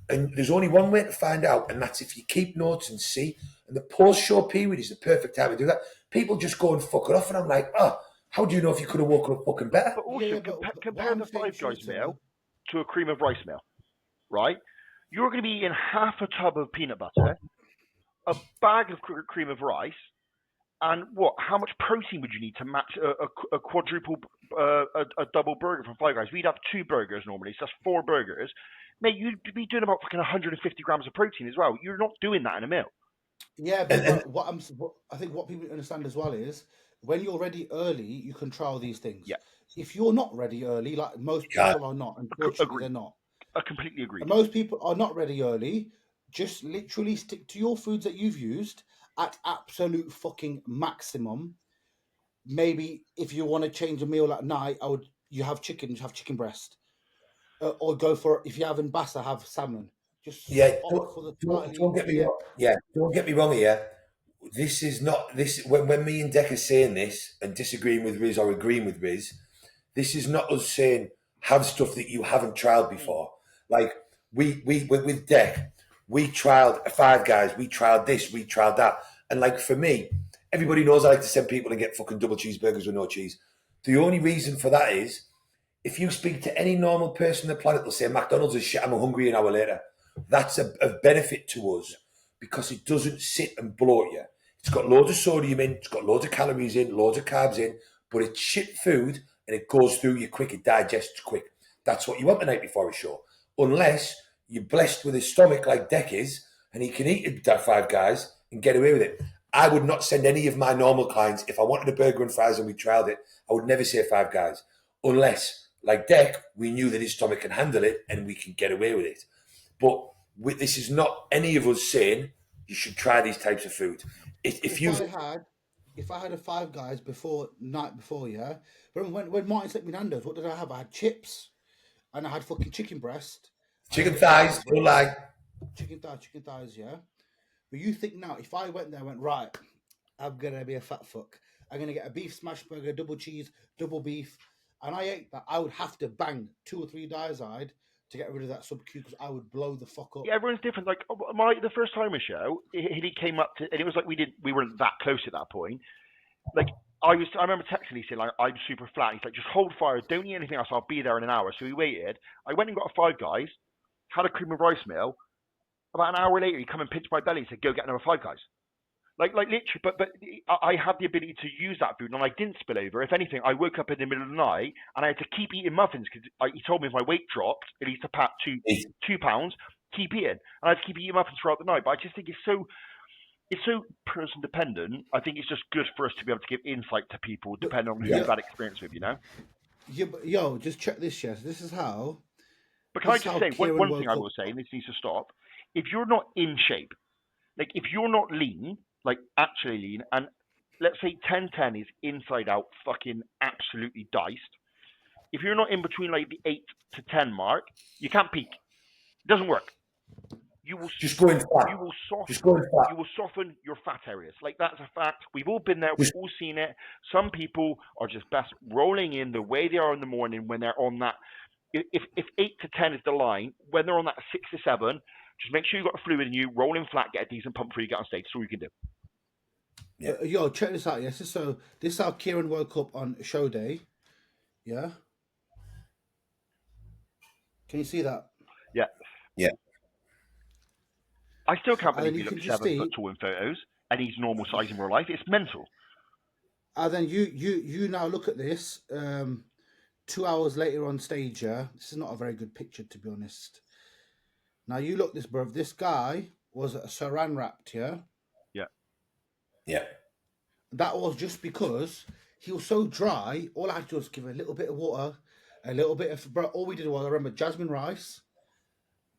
And there's only one way to find out, and that's if you keep notes and see. And the post-show period is the perfect time to do that. People just go and fuck it off, and I'm like, oh, how do you know if you could have woken up fucking better? But also, Yeah, but compare what I'm the saying, Five Guys shooter, meal to a cream of rice meal, right? You're going to be eating half a tub of peanut butter, a bag of cream of rice, and what? How much protein would you need to match a quadruple, a double burger from Five Guys? We'd have 2 burgers normally, so that's 4 burgers. Mate, you'd be doing about fucking 150 grams of protein as well. You're not doing that in a meal. Yeah, but I think what people understand as well is when you're ready early, you can trial these things. Yeah. If you're not ready early, like most Yeah. people are not, unfortunately, Agree. they're not. I completely agree. And most people are not ready early. Just literally stick to your foods that you've used at absolute fucking maximum. Maybe if you want to change a meal at night, you have chicken breast, or go for, if you're having bassa, have salmon. Just Yeah, opt for the don't get me wrong. Yeah, don't get me wrong here. This is not this when me and Deck are saying this and disagreeing with Riz or agreeing with Riz. This is not us saying have stuff that you haven't tried before. Like we with Deck, we trialed Five Guys, we trialed this, we trialed that, and like for me, everybody knows I like to send people to get fucking double cheeseburgers with no cheese. The only reason for that is if you speak to any normal person on the planet, they'll say McDonald's is shit. I'm hungry an hour later. That's a benefit to us because it doesn't sit and bloat you. It's got loads of sodium in, it's got loads of calories in, loads of carbs in, but it's shit food and it goes through you quick, it digests quick. That's what you want the night before a show. Unless you're blessed with a stomach like Deck is and he can eat that Five Guys and get away with it. I would not send any of my normal clients, if I wanted a burger and fries and we trialed it, I would never say Five Guys. Unless, like Deck, we knew that his stomach can handle it and we can get away with it. But this is not any of us saying you should try these types of food. If I had a Five Guys night before, yeah. But when Martin sent me Nando's, what did I have? I had chips, and I had fucking chicken breast, chicken thighs, don't lie. chicken thighs, yeah. But you think now, if I went there and went, right, I'm gonna be a fat fuck. I'm gonna get a beef smash burger, double cheese, double beef, and I ate that, I would have to bang 2 or 3 Diazide to get rid of that sub-Q because I would blow the fuck up. Yeah, everyone's different. Like the first time a show, he came up to, and it was like we weren't that close at that point. Like I remember texting, he said like I'm super flat. He's like, just hold fire, don't eat anything else. I'll be there in an hour. So we waited. I went and got a Five Guys, had a cream of rice meal. About an hour later, he come and pinched my belly and said, "Go get another Five Guys." Like literally, but I had the ability to use that food, and I didn't spill over. If anything, I woke up in the middle of the night and I had to keep eating muffins because he told me if my weight dropped, at least a 2 pounds, keep eating, and I had to keep eating muffins throughout the night. But I just think it's so person dependent. I think it's just good for us to be able to give insight to people depending on who you've had experience with, you know. Yeah, but yo, just check this, yes. This is how. But can I just say one thing I will say, and this needs to stop. If you're not in shape, like if you're not lean, like actually lean, and let's say 10-10 is inside out fucking absolutely diced. If you're not in between like the 8 to 10 mark, you can't peak. It doesn't work. You will just go in fat. You will soften. Just go in fat. You will soften your fat areas. Like that's a fact. We've all been there. We've all seen it. Some people are just best rolling in the way they are in the morning when they're on that. If 8 to 10 is the line, when they're on that 6 to 7, just make sure you've got a fluid in you, roll in flat, get a decent pump before you get on stage. That's all you can do. Yeah. Yo, check this out. Yes, so this is how Kieran woke up on show day. Yeah. Can you see that? Yeah. Yeah. I still can't believe he looks 7 foot tall in photos, and he's normal size in real life. It's mental. And then you now look at this. 2 hours later on stage. Yeah, this is not a very good picture, to be honest. Now you look this, bro. This guy was saran wrapped. Yeah. Yeah. Yeah. That was just because he was so dry. All I had to do was give a little bit of water, a little bit of. Bro, all we did was, I remember jasmine rice,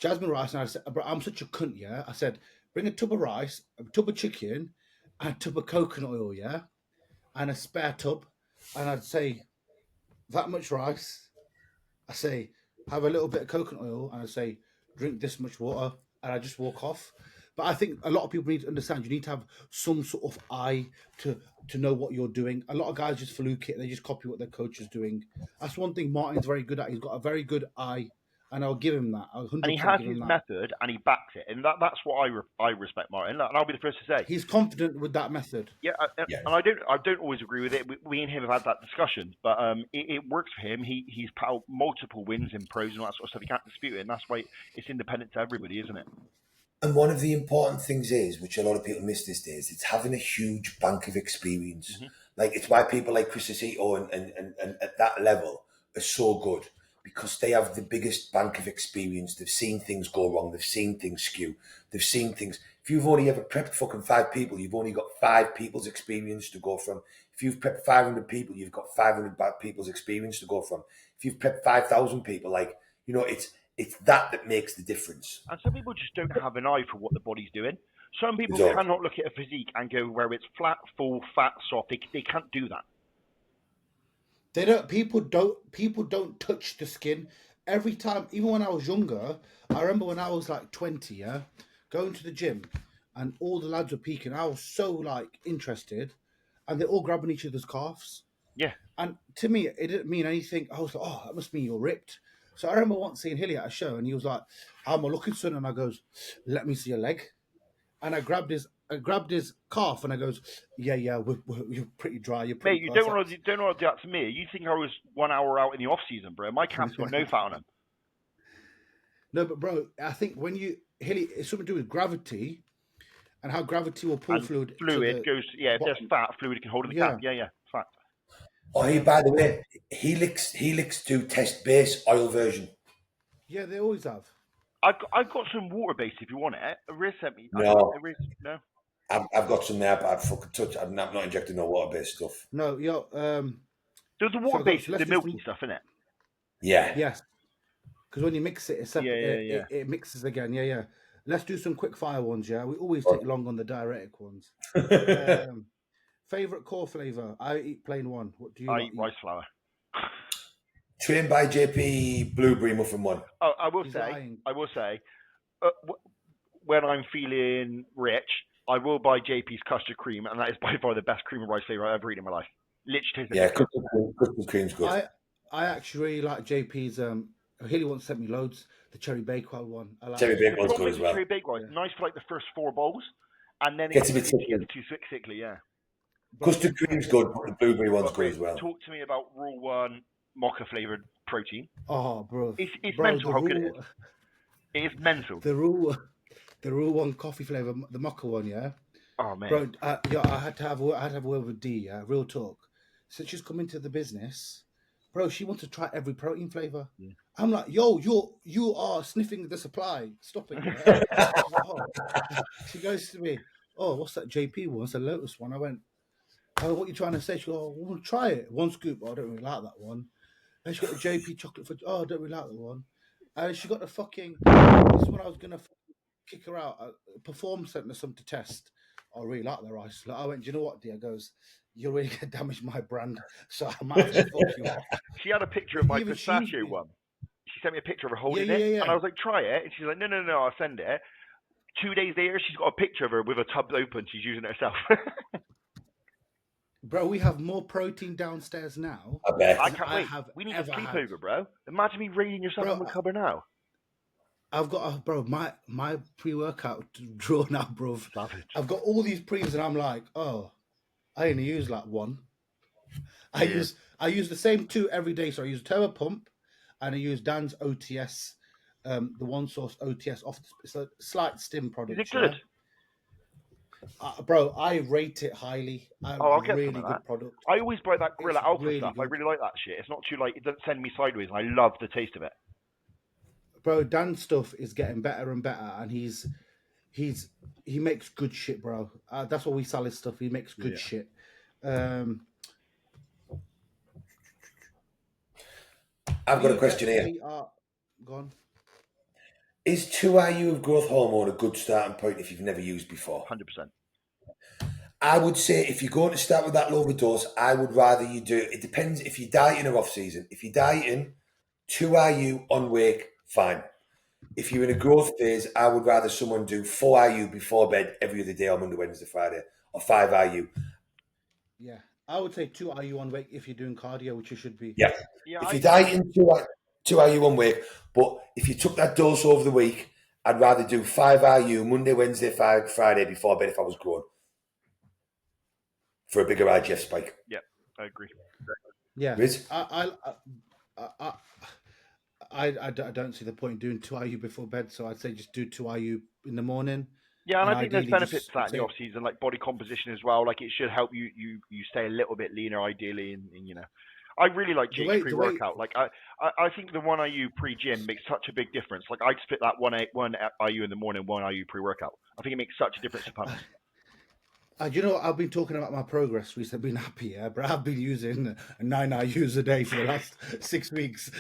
and I said, bro, I'm such a cunt. Yeah, I said, bring a tub of rice, a tub of chicken, and a tub of coconut oil. Yeah, and a spare tub, and I'd say that much rice. I say have a little bit of coconut oil, and I say drink this much water, and I just walk off. But I think a lot of people need to understand you need to have some sort of eye to know what you're doing. A lot of guys just fluke it; they just copy what their coach is doing. That's one thing Martin's very good at. He's got a very good eye, and I'll give him that. I'll 100% And he has give his him that. method, and he backs it, and that's what I respect Martin. And I'll be the first to say He's confident with that method. Yeah, and I don't always agree with it. We and him have had that discussion, but it works for him. He's put out multiple wins in pros and all that sort of stuff. You can't dispute it, and that's why it's independent to everybody, isn't it? And one of the important things is, which a lot of people miss these days, it's having a huge bank of experience. Mhm. Like, it's why people like Chris Aceto and at that level are so good, because they have the biggest bank of experience. They've seen things go wrong. They've seen things skew. They've seen things. If you've only ever prepped fucking 5 people, you've only got 5 people's experience to go from. If you've prepped 500 people, you've got 500 people's experience to go from. If you've prepped 5,000 people, like, you know, it's that makes the difference. And some people just don't have an eye for what the body's doing. Some people Don't. cannot look at a physique and go where it's flat, full, fat, soft. They can't do that. They don't. People don't touch the skin. Every time, even when I was younger, I remember when I was like 20, yeah, going to the gym, and all the lads were peeking. I was so like interested, and they're all grabbing each other's calves. Yeah. And to me, it didn't mean anything. I was like, oh, that must mean you're ripped. So I remember once seeing Hilly at a show, and he was like, "How am I looking, son?" And I goes, "Let me see your leg." And I grabbed his calf, and I goes, "Yeah, you're pretty dry. You're pretty." Mate, you don't want to do that to me. You think I was 1 hour out in the off season, bro? My calf's got no fat on them. No, but bro, I think when Hilly, it's something to do with gravity, and how gravity will pull And fluid. Fluid goes, if there's fat, fluid can hold in the calf. Yeah, fact. Oh, hey, by the way, Helix do test base oil version. Yeah, they always have. I've got some water based if you want it. Riz sent me. No. No. I've got some there, but I'd fucking touch. I'm not injecting no water-based stuff. No, There's the water based, the milky stuff in it. Yeah. Yes. Because when you mix it, it mixes again. Yeah. Let's do some quick fire ones. Yeah, we always take long on the diuretic ones. Favorite core flavor? I eat plain one. What do you? I eat rice flour. Trained by JP Blueberry Muffin one. Oh, I will say, when I'm feeling rich, I will buy JP's custard cream, and that is by far the best cream and rice flavor I've ever eaten in my life. Literally, yeah, custard cream's good. I actually really like JP's. Hilly once sent me loads. The cherry bakewell one. I like cherry bakewell's good as well. Cherry bakewell, nice for like the first 4 bowls, and then it gets a bit too sickly. Yeah. Custard cream's good, but the blueberry one's good as well. Talk to me about Rule 1 mocha flavored protein. Oh, bro, it's mental how good it is. It is mental. The Rule 1 coffee flavor, the mocha one, yeah. Oh man, bro, I had to have a word with D. Yeah, real talk. Since she's come into the business, bro, she wants to try every protein flavor. Yeah. I'm like, yo, you are sniffing the supply. Stop it. Yeah? She goes to me, oh, what's that JP one? It's a Lotus one. I went, oh, what are you trying to say? She goes, oh, we'll try it. 1 scoop. Oh, I don't really like that one. And she got the JP chocolate for, oh, I don't really like that one. And she got the fucking, this is when I was going to kick her out. Perform sent us some to test. I really like the rice. Like, I went, do you know what, dear? Goes, you're really going to damage my brand, so I might have to fuck you off. She had a picture of my pistachio one. She sent me a picture of her holding it, and I was like, try it. And she's like, no, I'll send it. 2 days later, she's got a picture of her with a tub open. She's using it herself. Bro, we have more protein downstairs now. I bet. I can't wait. We need a sleepover, bro. Imagine me raiding yourself in the cupboard now. I've got, my pre-workout drawn out, bro. I've got all these pre's, and I'm like, oh, I only use like 1. I use the same 2 every day. So I use Turbo Pump, and I use Dan's OTS, the one source OTS. It's a slight stim product. Is it good? Bro, I rate it highly. I'll get really some of good that. Product. I always buy that Gorilla Alpha really stuff. good. I really like that shit. It's not too it doesn't send me sideways, and I love the taste of it. Bro, Dan's stuff is getting better and better, and he makes good shit, bro. That's why we sell his stuff. He makes good shit. I've got a question here. Go on. Is 2IU of growth hormone a good starting point if you've never used before? 100%. I would say if you're going to start with that lower dose, I would rather you do it. It depends if you're dieting or off season. If you're dieting, 2IU on wake, fine. if you're in a growth phase, I would rather someone do 4 IU before bed every other day on Monday, Wednesday, Friday, or 5 IU. Yeah, I would say 2 IU on weight if you're doing cardio, which you should be. Yeah. Yeah, If you're dieting, 2 IU one week, but if you took that dose over the week, I'd rather do 5 IU Monday, Wednesday, Friday before bed if I was growing for a bigger IGF spike. Yeah, I agree. Yeah, Riz? I don't see the point in doing 2 IU before bed, so I'd say just do 2 IU in the morning. Yeah, and I think there's ideally benefits just to that in the say- off season, like body composition as well. Like it should help you stay a little bit leaner, ideally, and I really like The Jake's way- pre-workout. Like I think the 1 IU pre-gym makes such a big difference. Like I'd split that one IU in the morning, 1 IU pre-workout. I think it makes such a difference to pumps. you know, I've been talking about my progress recently. I've been happy, yeah, but I've been using 9 IUs a day for the last 6 weeks.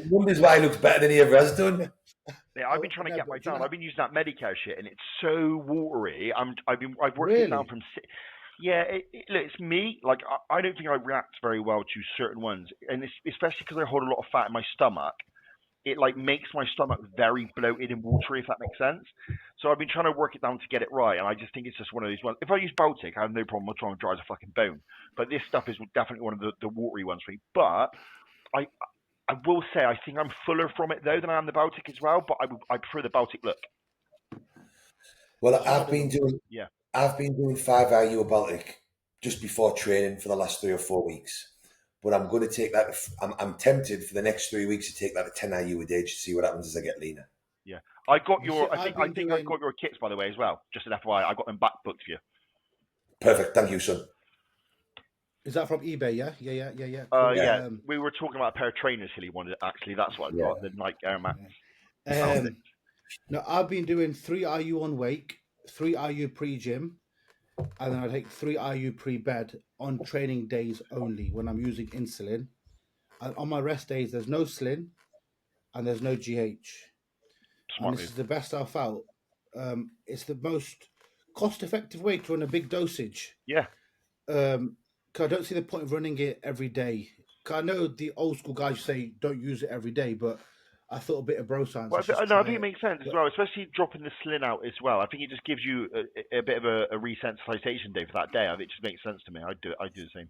Wonders why he looks better than he ever has done. Yeah, I've been trying to Yeah, get but my do you down. know- I've been using that Medicare shit, and it's so watery. I've worked Really? it down from. Yeah, look, it's me. Like I don't think I react very well to certain ones, and especially because I hold a lot of fat in my stomach. It like makes my stomach very bloated and watery, if that makes sense. So I've been trying to work it down to get it right, and I just think it's just one of these ones. If I use Baltic, I have no problem with trying to dry as a fucking bone. But this stuff is definitely one of the watery ones for me. But I will say I think I'm fuller from it though than I am the Baltic as well. But I prefer the Baltic look. Well, I've been doing Yeah. 5 IU Baltic just before training for the last 3 or 4 weeks. But I'm going to take that. I'm tempted for the next 3 weeks to take that to 10 IU a day to see what happens as I get leaner. Yeah, I got You your. see, I think I've been I doing- got your kits by the way as well. Just an FYI, I got them back booked for you. Perfect. Thank you, son. Is that from eBay? Yeah. Yeah, Cool. we were talking about a pair of trainers Hilly wanted. Actually, that's what I got. The Nike Air Max. No, I've been doing 3 IU on wake, 3 IU pre-gym, and then I take 3 IU pre-bed on training days only when I'm using insulin. And on my rest days, there's no slin and there's no GH. Smart And this move. is the best I've felt. It's the most cost-effective way to run a big dosage. Yeah. Because I don't see the point of running it every day. 'Cause I know the old school guys say don't use it every day, but I thought a bit of bro science. Well, let's just I try think it makes sense as But- well, especially dropping the slin out as well. I think it just gives you a bit of a resensitization day for that day. It just makes sense to me. I do the same.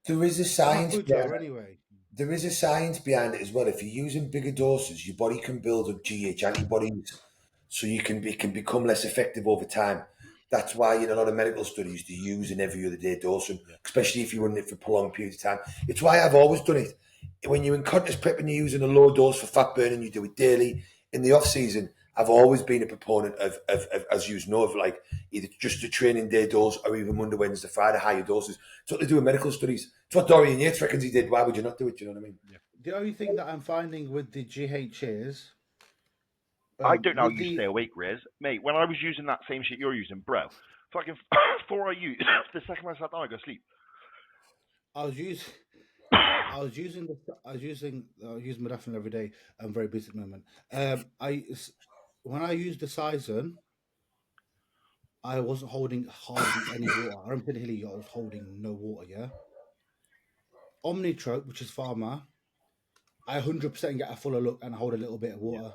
There is a Not science good behind though, anyway. There is a science behind it as well. If you're using bigger doses, your body can build up GH antibodies, so you can become less effective over time. That's why in a lot of medical studies they use an every other day dosing, especially if you're running it for prolonged periods of time. It's why I've always done it. When you're in contest prep and you're using a low dose for fat burning, you do it daily. In the off season, I've always been a proponent of as you know, of like either just a training day dose or even Monday, Wednesday, Friday higher doses. It's what they do in medical studies. It's what Dorian Yates reckons he did. Why would you not do it? Do you know what I mean? The only thing that I'm finding with the GH is I don't know how with you stay awake, Riz. Mate, when I was using that same shit you're using, bro, fucking 4 IU, the second I sat down, I go to sleep. I was using modafinil every day. I'm very busy at the moment. When I used the Sizen, I wasn't holding hardly any water. I'm pretty hilly. I was holding no water. Yeah. Omnitrope, which is Pharma, I 100% get a fuller look and hold a little bit of water.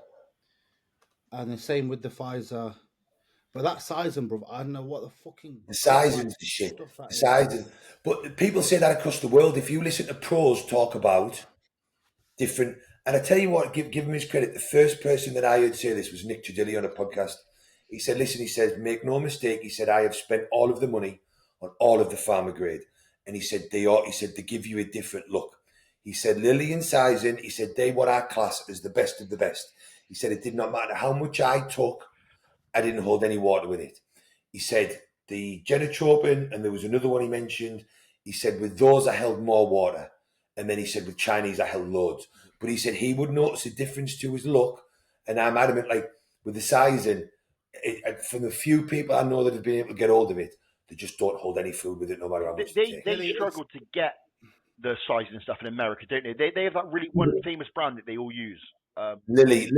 And the same with the Pfizer. But that Sizen, bro, I don't know what the fucking The Sizen's the shit. stuff that The is. Sizen. But people say that across the world. If you listen to pros talk about different, and I tell you what, give him his credit. The first person that I heard say this was Nick Tradilli on a podcast. He said, listen, he said, make no mistake. He said, I have spent all of the money on all of the pharma grade. And he said, they give you a different look. He said, Lilly and Sizen, he said, they what I class as the best of the best. He said, it did not matter how much I took, I didn't hold any water with it. He said, the Genotropin, and there was another one he mentioned, he said, with those I held more water. And then he said, with Chinese I held loads. But he said he would notice a difference to his look. And I'm adamant, like, with the Sizen, from the few people I know that have been able to get hold of it, they just don't hold any food with it, no matter how much they take. They struggle to get the size and stuff in America, don't they? They have that really one famous brand that they all use. Lily's,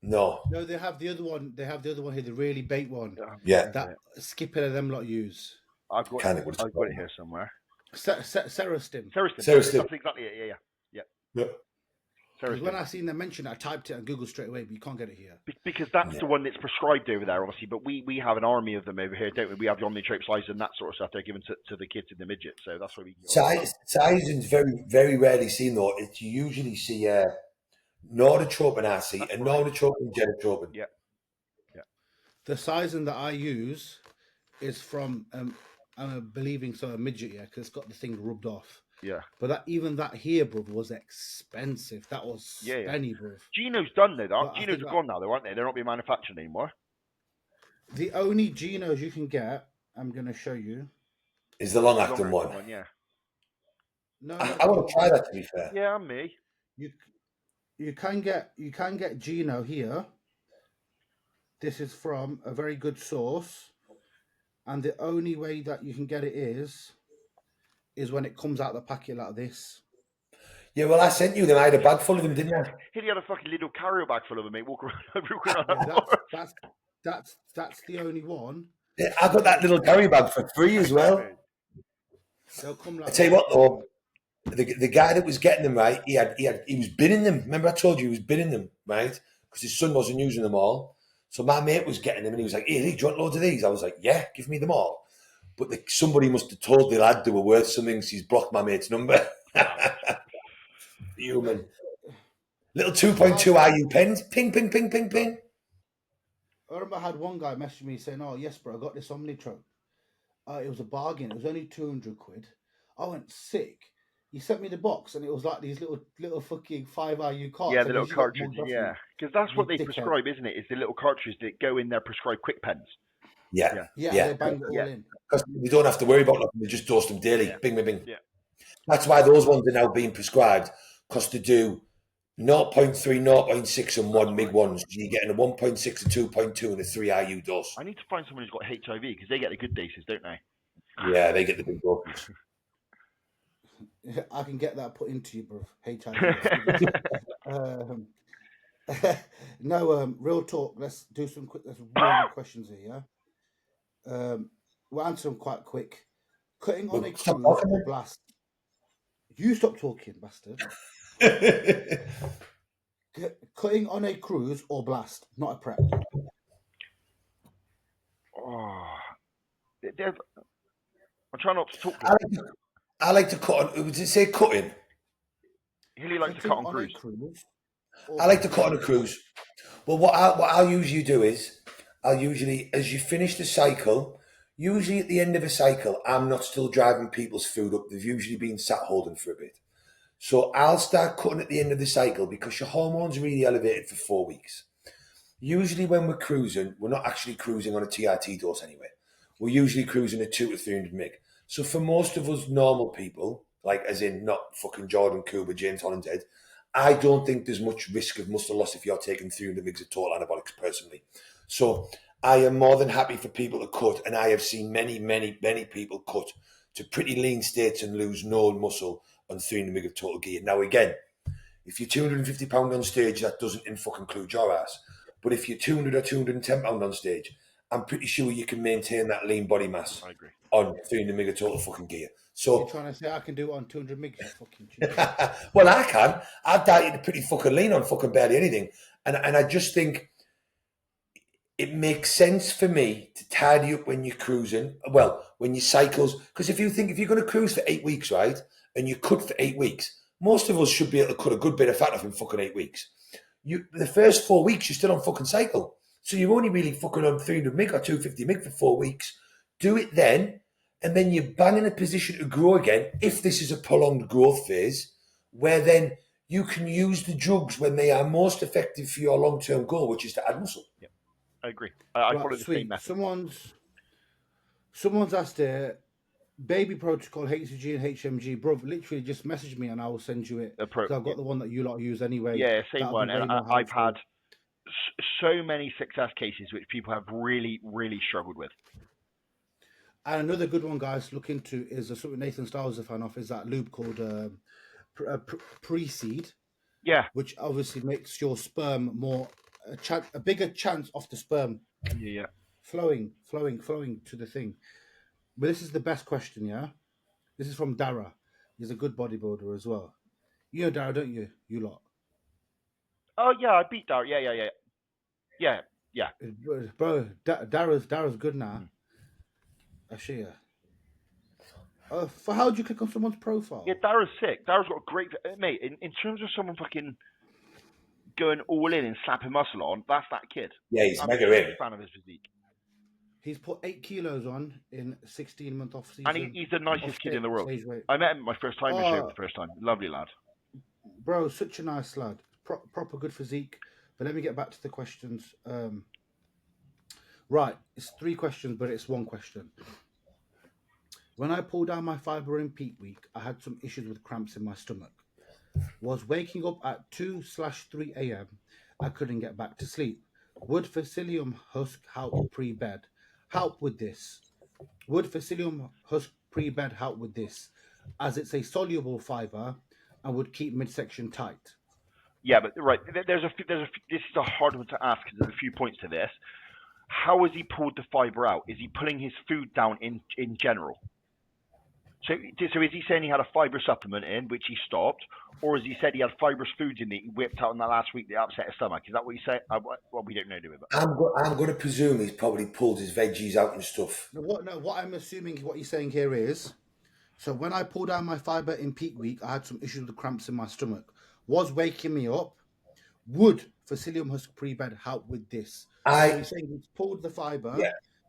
no. No, they have the other one. They have the other one here, the really bait one. Yeah. That Skipper and them lot use. I've got it here somewhere. Serostim. Serostim. Serostim. That's exactly it. Yeah. Yeah. Because Seriously. when I seen them mention it, I typed it on Google straight away, but you can't get it here. Because that's the one that's prescribed over there, obviously. But we have an army of them over here, don't we? We have the omnitrope size and that sort of stuff they're given to the kids in the midget. So that's where we get Sizing's very, very rarely seen, though. It's you usually see Norditropin RC and Norditropin Genitropin. Yeah. The sizing that I use is from, I'm believing so, a midget, yeah, because it's got the thing rubbed off. Yeah. But even that here, bruv, was expensive. That was spenny, bruv. Geno's done, though. Geno's are gone now, though, aren't they? They're not being manufactured anymore. The only Genos you can get, I'm going to show you, is the long-acting one. Yeah. No, I want to try that, to be fair. Yeah, me. You can get Geno here. This is from a very good source, and the only way that you can get it is when it comes out the packet like this. Yeah, well, I sent you them. I had a bag full of them, didn't I? He had a fucking little carrier bag full of them, mate. Walk around. That's the only one. Yeah, I got that little carry bag for free as well. They'll come like I tell you what, though, the guy that was getting them, right, he was binning them. Remember I told you he was binning them, right? Because his son wasn't using them all. So my mate was getting them, and he was like, "Hey, do you want loads of these?" I was like, "Yeah, give me them all." But somebody must have told the lad they were worth something, so he's blocked my mate's number. Human. Little 2.2 IU pens. Ping, ping, ping, ping, ping. I remember I had one guy message me saying, "Oh, yes, bro, I got this Omnitrope. It was a bargain. It was only 200 quid. I went sick. He sent me the box, and it was like these little fucking 5 IU cards. Yeah, the little cartridge. Yeah, because that's what they prescribe, isn't it? Is the little cartridges that go in their prescribed quick pens. Yeah. They bang it all in. Because we don't have to worry about nothing. They just dose them daily. Yeah. Bing, bing, bing. Yeah. That's why those ones are now being prescribed, because they do 0.3, 0.6 and 1 MIG ones. You're getting a 1.6, a 2.2 and a 3 IU dose. I need to find someone who's got HIV, because they get the good doses, don't they? Yeah, they get the big doses. I can get that put into you, bro. HIV. Real talk. Let's do some quick. There's really questions here. Yeah. We'll answer them quite quick. Cutting on a cruise or blast. You stop talking, bastard. Cutting on a cruise or blast, not a prep. I'm trying not to talk. I like to cut on. Would it say cutting? Hilly likes to cut on cruise. I like to cut on a cruise. Well, what I'll usually do is, as you finish the cycle, usually at the end of a cycle, I'm not still driving people's food up. They've usually been sat holding for a bit. So I'll start cutting at the end of the cycle, because your hormones are really elevated for 4 weeks. Usually when we're cruising, we're not actually cruising on a TRT dose anyway. We're usually cruising at 200 to 300 mg. So for most of us normal people, like as in not fucking Jordan Cooper, James Hollingshead, I don't think there's much risk of muscle loss if you're taking 300 mg of total anabolics personally. So I am more than happy for people to cut, and I have seen many, many, many people cut to pretty lean states and lose no muscle on 300 mg of total gear. Now again, if you're 250 pound on stage, that doesn't include your ass. But if you're 200 or 210 pound on stage, I'm pretty sure you can maintain that lean body mass. I agree. On 300 mg of total fucking gear. So you're trying to say I can do it on 200 mg? Fucking well, I can. I've dieted pretty fucking lean on fucking barely anything, and I just think it makes sense for me to tidy up when you're cruising. Well, when you cycles, because if you're going to cruise for 8 weeks, right, and you cut for 8 weeks, most of us should be able to cut a good bit of fat off in fucking 8 weeks. The first 4 weeks, you're still on fucking cycle, so you're only really fucking on 300 mg or 250 mg for 4 weeks. Do it then, and then you're bang in a position to grow again, if this is a prolonged growth phase, where then you can use the drugs when they are most effective for your long-term goal, which is to add muscle. Yeah, I agree. I follow the same method. Someone's asked Baby Protocol, HCG and HMG. Bro, literally just message me and I will send you it. I've got the one that you lot use anyway. Yeah, same one. And I've had so many success cases which people have really, really struggled with. And another good one, guys, look into is something Nathan Styles is a fan of, is that lube called Pre-Seed. Yeah. Which obviously makes your sperm a bigger chance of the sperm. Yeah. Flowing to the thing. But this is the best question, yeah? This is from Dara. He's a good bodybuilder as well. You know Dara, don't you? You lot. Oh yeah, I beat Dar. Yeah. Bro, Dara's good now. I see ya. For how do you click on someone's profile? Yeah, Dara's sick. Dara's got a great mate. In terms of someone fucking going all in and slapping muscle on, that's that kid. Yeah, he's I'm mega a huge in. fan of his physique. He's put 8 kilos on in 16-month off season. And he's the nicest kid in the world. Stage weight. I met him my first time in shape the first time. Lovely lad. Bro, such a nice lad. Proper good physique. But let me get back to the questions. Right, it's 3 questions, but it's 1 question. When I pulled down my fiber in peak week, I had some issues with cramps in my stomach. Was waking up at 2/3 a.m. I couldn't get back to sleep. Would Psyllium husk help pre-bed? Help with this? Would Psyllium husk pre-bed help with this? As it's a soluble fiber and would keep midsection tight. Yeah, but right, this is a hard one to ask because there's a few points to this. How has he pulled the fiber out? Is he pulling his food down in general? So is he saying he had a fiber supplement in, which he stopped, or has he said he had fibrous foods in that he whipped out in that last week that upset his stomach? Is that what he said? Well, we don't know, do we? But I'm going to presume he's probably pulled his veggies out and stuff. What I'm assuming what he's saying here is, so when I pulled down my fiber in peak week, I had some issues with cramps in my stomach. Was waking me up. Would Psyllium husk pre-bed help with this? So he's saying he's pulled the fiber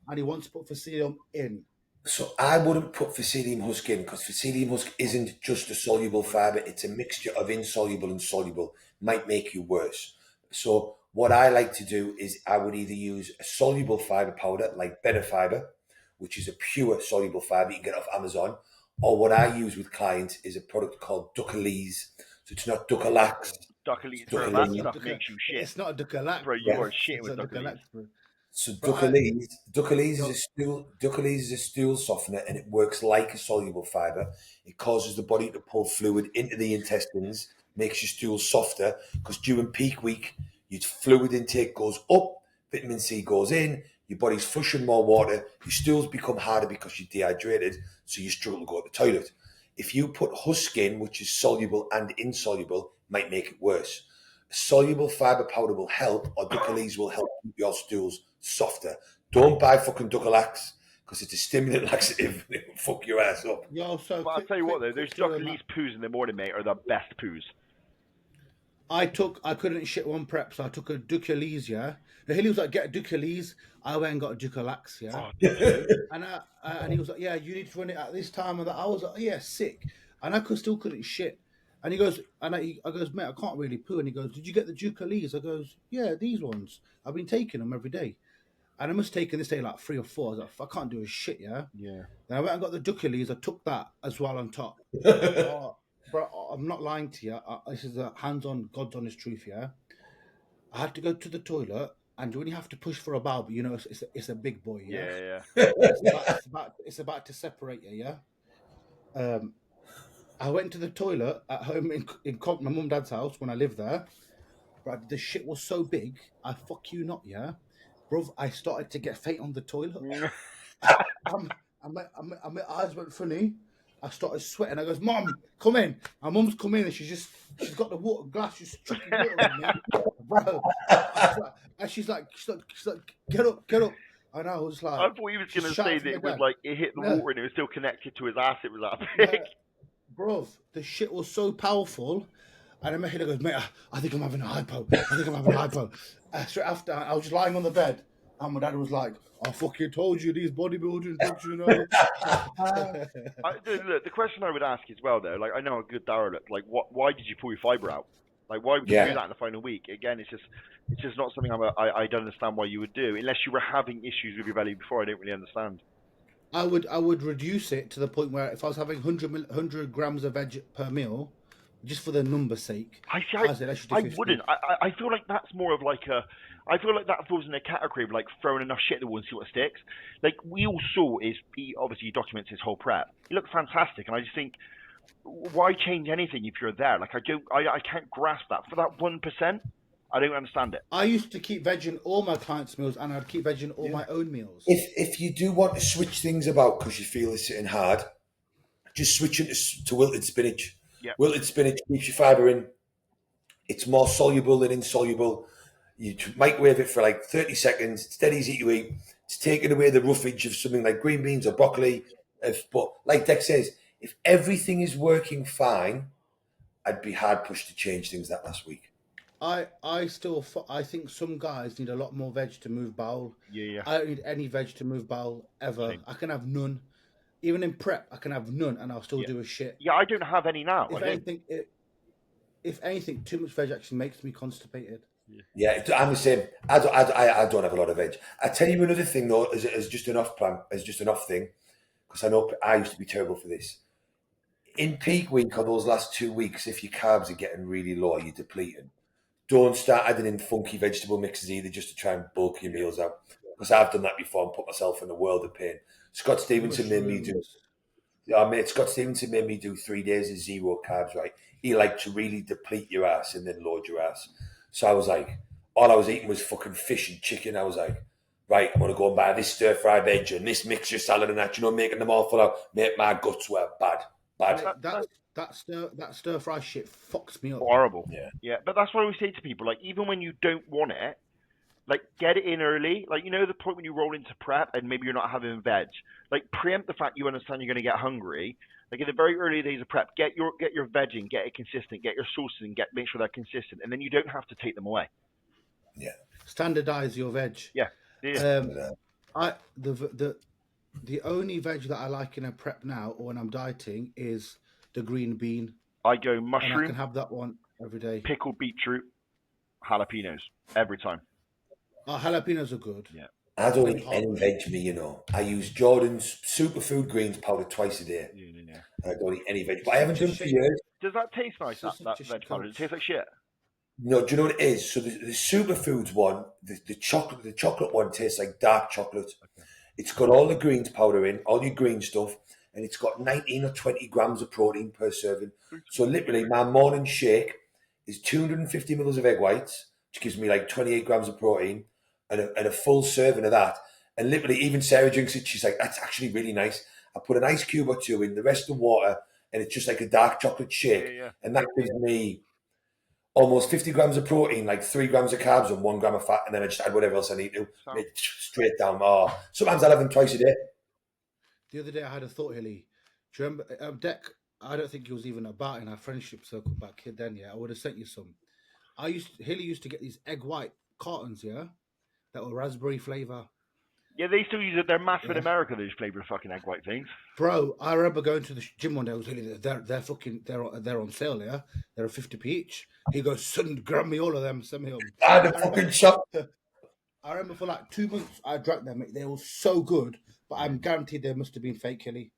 and he wants to put Psyllium in. So I wouldn't put Psyllium husk in because Psyllium husk isn't just a soluble fiber. It's a mixture of insoluble and soluble. Might make you worse. So what I like to do is I would either use a soluble fiber powder like Better Fiber, which is a pure soluble fiber you can get off Amazon, or what I use with clients is a product called Ducalese. So it's not Ducalax. Ducalese, that stuff makes you shit. It's not a Ducalax. Bro, you are shit with Ducalese. So Ducalese is a stool softener, and it works like a soluble fiber. It causes the body to pull fluid into the intestines, makes your stool softer. Because during peak week, your fluid intake goes up, vitamin C goes in, your body's flushing more water, your stools become harder because you're dehydrated, so you struggle to go to the toilet. If you put husk in, which is soluble and insoluble, might make it worse. A soluble fiber powder will help, or Ducalese will help keep your stools softer. Don't buy fucking Ducalax because it's a stimulant laxative and it will fuck your ass up. But I'll tell you what though, those Ducalese poos in the morning, mate, are the best poos. I couldn't shit one prep, so I took a Ducalese, yeah. And he was like, get a Ducalese. I went and got a Ducalax, yeah. And he was like, yeah, you need to run it at this time. And I was like, yeah, sick. And I still couldn't shit. And he goes, I goes, mate, I can't really poo. And he goes, did you get the Ducalese? I goes, yeah, these ones. I've been taking them every day. And I must have taken this day like 3 or 4. I was like, I can't do a shit, yeah. Yeah. Then I went and got the Ducalese. I took that as well on top. Bro, I'm not lying to you. This is a hands-on, God's honest truth, yeah. I had to go to the toilet, and when you have to push for a bowel, but you know it's a big boy, yeah. It's about to separate you, yeah. I went to the toilet at home in my mum and dad's house when I lived there. But the shit was so big, I fuck you not, yeah. Bro, I started to get faint on the toilet. My eyes went funny. I started sweating. I goes, Mom, come in. My mum's come in and she's got the water glass, she's chucking water on me. Bro. And she's like, get up. And I was like, I thought he was going to say that it was like, it hit the water and it was still connected to his ass. It was that big. Bro, the shit was so powerful. And then my head goes, mate, I think I'm having a hypo. Straight after, I was just lying on the bed. And my dad was like, I fucking told you these bodybuilders, don't you know? Look, the question I would ask as well, though, like, I know how good Dara looked. Like, why did you pull your fibre out? Like, why would you do that in the final week? Again, it's just not something I don't understand why you would do. Unless you were having issues with your belly before, I don't really understand. I would reduce it to the point where if I was having 100 grams of veg per meal, just for the number's sake, I wouldn't. I feel like that's more of like a... I feel like that falls in a category of like throwing enough shit at the wall and see what sticks. Like we all saw he obviously documents his whole prep. He looked fantastic, and I just think, why change anything if you're there? Like I can't grasp that. For that 1%, I don't understand it. I used to keep veg in all my clients' meals, and I'd keep veg in all my own meals. If you do want to switch things about because you feel it's sitting hard, just switch into to wilted spinach. Yeah. Wilted spinach keeps your fibre in. It's more soluble than insoluble. You microwave it for like 30 seconds. It's dead easy to eat. It's taking away the roughage of something like green beans or broccoli. But like Dex says, if everything is working fine, I'd be hard pushed to change things that last week. I think some guys need a lot more veg to move bowel. Yeah. I don't need any veg to move bowel ever. Same. I can have none. Even in prep, I can have none and I'll still do a shit. Yeah, I don't have any now. If anything, too much veg actually makes me constipated. Yeah, I'm the same. I don't have a lot of veg. I tell you another thing though, as just an off thing, because I know I used to be terrible for this. In peak week or those last 2 weeks, if your carbs are getting really low, you're depleting. Don't start adding in funky vegetable mixes either, just to try and bulk your meals out. Because I've done that before and put myself in a world of pain. Scott Stevenson made me do. Scott Stevenson made me do 3 days of zero carbs. Right, he liked to really deplete your ass and then load your ass. So I was like, all I was eating was fucking fish and chicken. I was like, right, I'm gonna go and buy this stir fried veg and this mixture salad and that. You know, making them all full out. Mate, my guts were bad. That stir fry shit fucks me up. Horrible. Yeah. But that's what I always say to people. Like, even when you don't want it, like, get it in early. Like, you know, the point when you roll into prep and maybe you're not having veg. Like, preempt the fact you understand you're going to get hungry. Like, in the very early days of prep, get your veg in, get it consistent, get your sauces in, make sure they're consistent, and then you don't have to take them away. Yeah. Standardize your veg. Yeah. The only veg that I like in a prep now or when I'm dieting is the green bean. I go And mushroom, I can have that one every day. pickled beetroot, jalapenos every time. Oh, jalapenos are good. Yeah. I don't eat any veg, me, you know. I use Jordan's superfood greens powder twice a day. Yeah. I don't eat any veg. But I haven't done for years. Does that taste nice, that veg powder? Does it taste like shit? No, do you know what it is? So the superfoods one, the chocolate one tastes like dark chocolate. Okay. It's got all the greens powder in, all your green stuff, and it's got 19 or 20 grams of protein per serving. So literally, my morning shake is 250 mils of egg whites, which gives me like 28 grams of protein, and a full serving of that. And literally, even Sarah drinks it. She's like, that's actually really nice. I put an ice cube or two in, the rest of water, and it's just like a dark chocolate shake. Yeah. And that gives me almost 50 grams of protein, like 3 grams of carbs and 1 gram of fat, and then I just add whatever else I need to. Straight down. Oh, sometimes I'll have them twice a day. The other day I had a thought, Hilly. Do you remember Deck? I don't think he was even about in our friendship circle back then. Yeah, I would have sent you some. Hilly used to get these egg white cartons, yeah, that were raspberry flavor. Yeah, they still use it. They're massive in America. Those flavor fucking egg white things. Bro, I remember going to the gym one day. I was Hilly, they're on sale. Yeah, they're a 50p each. He goes, son, grab me all of them. Send me them. I had a fucking shock. I remember for like 2 months I drank them. They were so good, but I'm guaranteed they must have been fake, Hilly.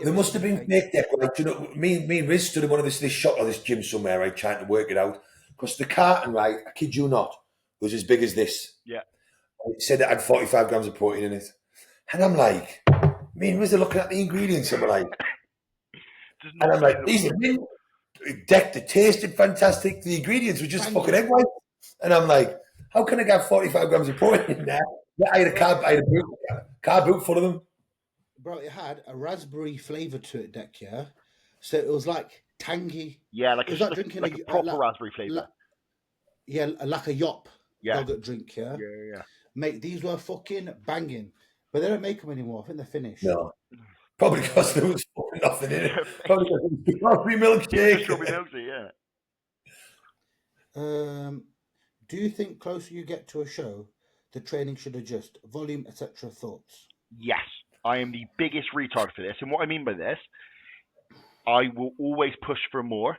They must have been fake. Like, you know, me and Riz stood in one of this shop or this gym somewhere, right, trying to work it out. Because the carton, right, I kid you not, was as big as this. Yeah. It said it had 45 grams of protein in it. And I'm like, me and Riz are looking at the ingredients and we're like, and I'm like, these are decked, it tasted fantastic. The ingredients were just fucking egg white. And I'm like, how can I get 45 grams of protein in there? Yeah, I had a carb boot full of them. Bro, it had a raspberry flavour to it, Deck, yeah? So it was like tangy. Yeah, like, it was like drinking a proper raspberry flavour. Like a yop yogurt drink, yeah? Yeah. Mate, these were fucking banging. But they don't make them anymore. I think they're finished. No. Probably because there was fucking nothing in it. Probably because it was strawberry milkshake. Strawberry milkshake, yeah. Do you think closer you get to a show, the training should adjust? Volume, etc. Thoughts? Yes. I am the biggest retard for this. And what I mean by this, I will always push for more.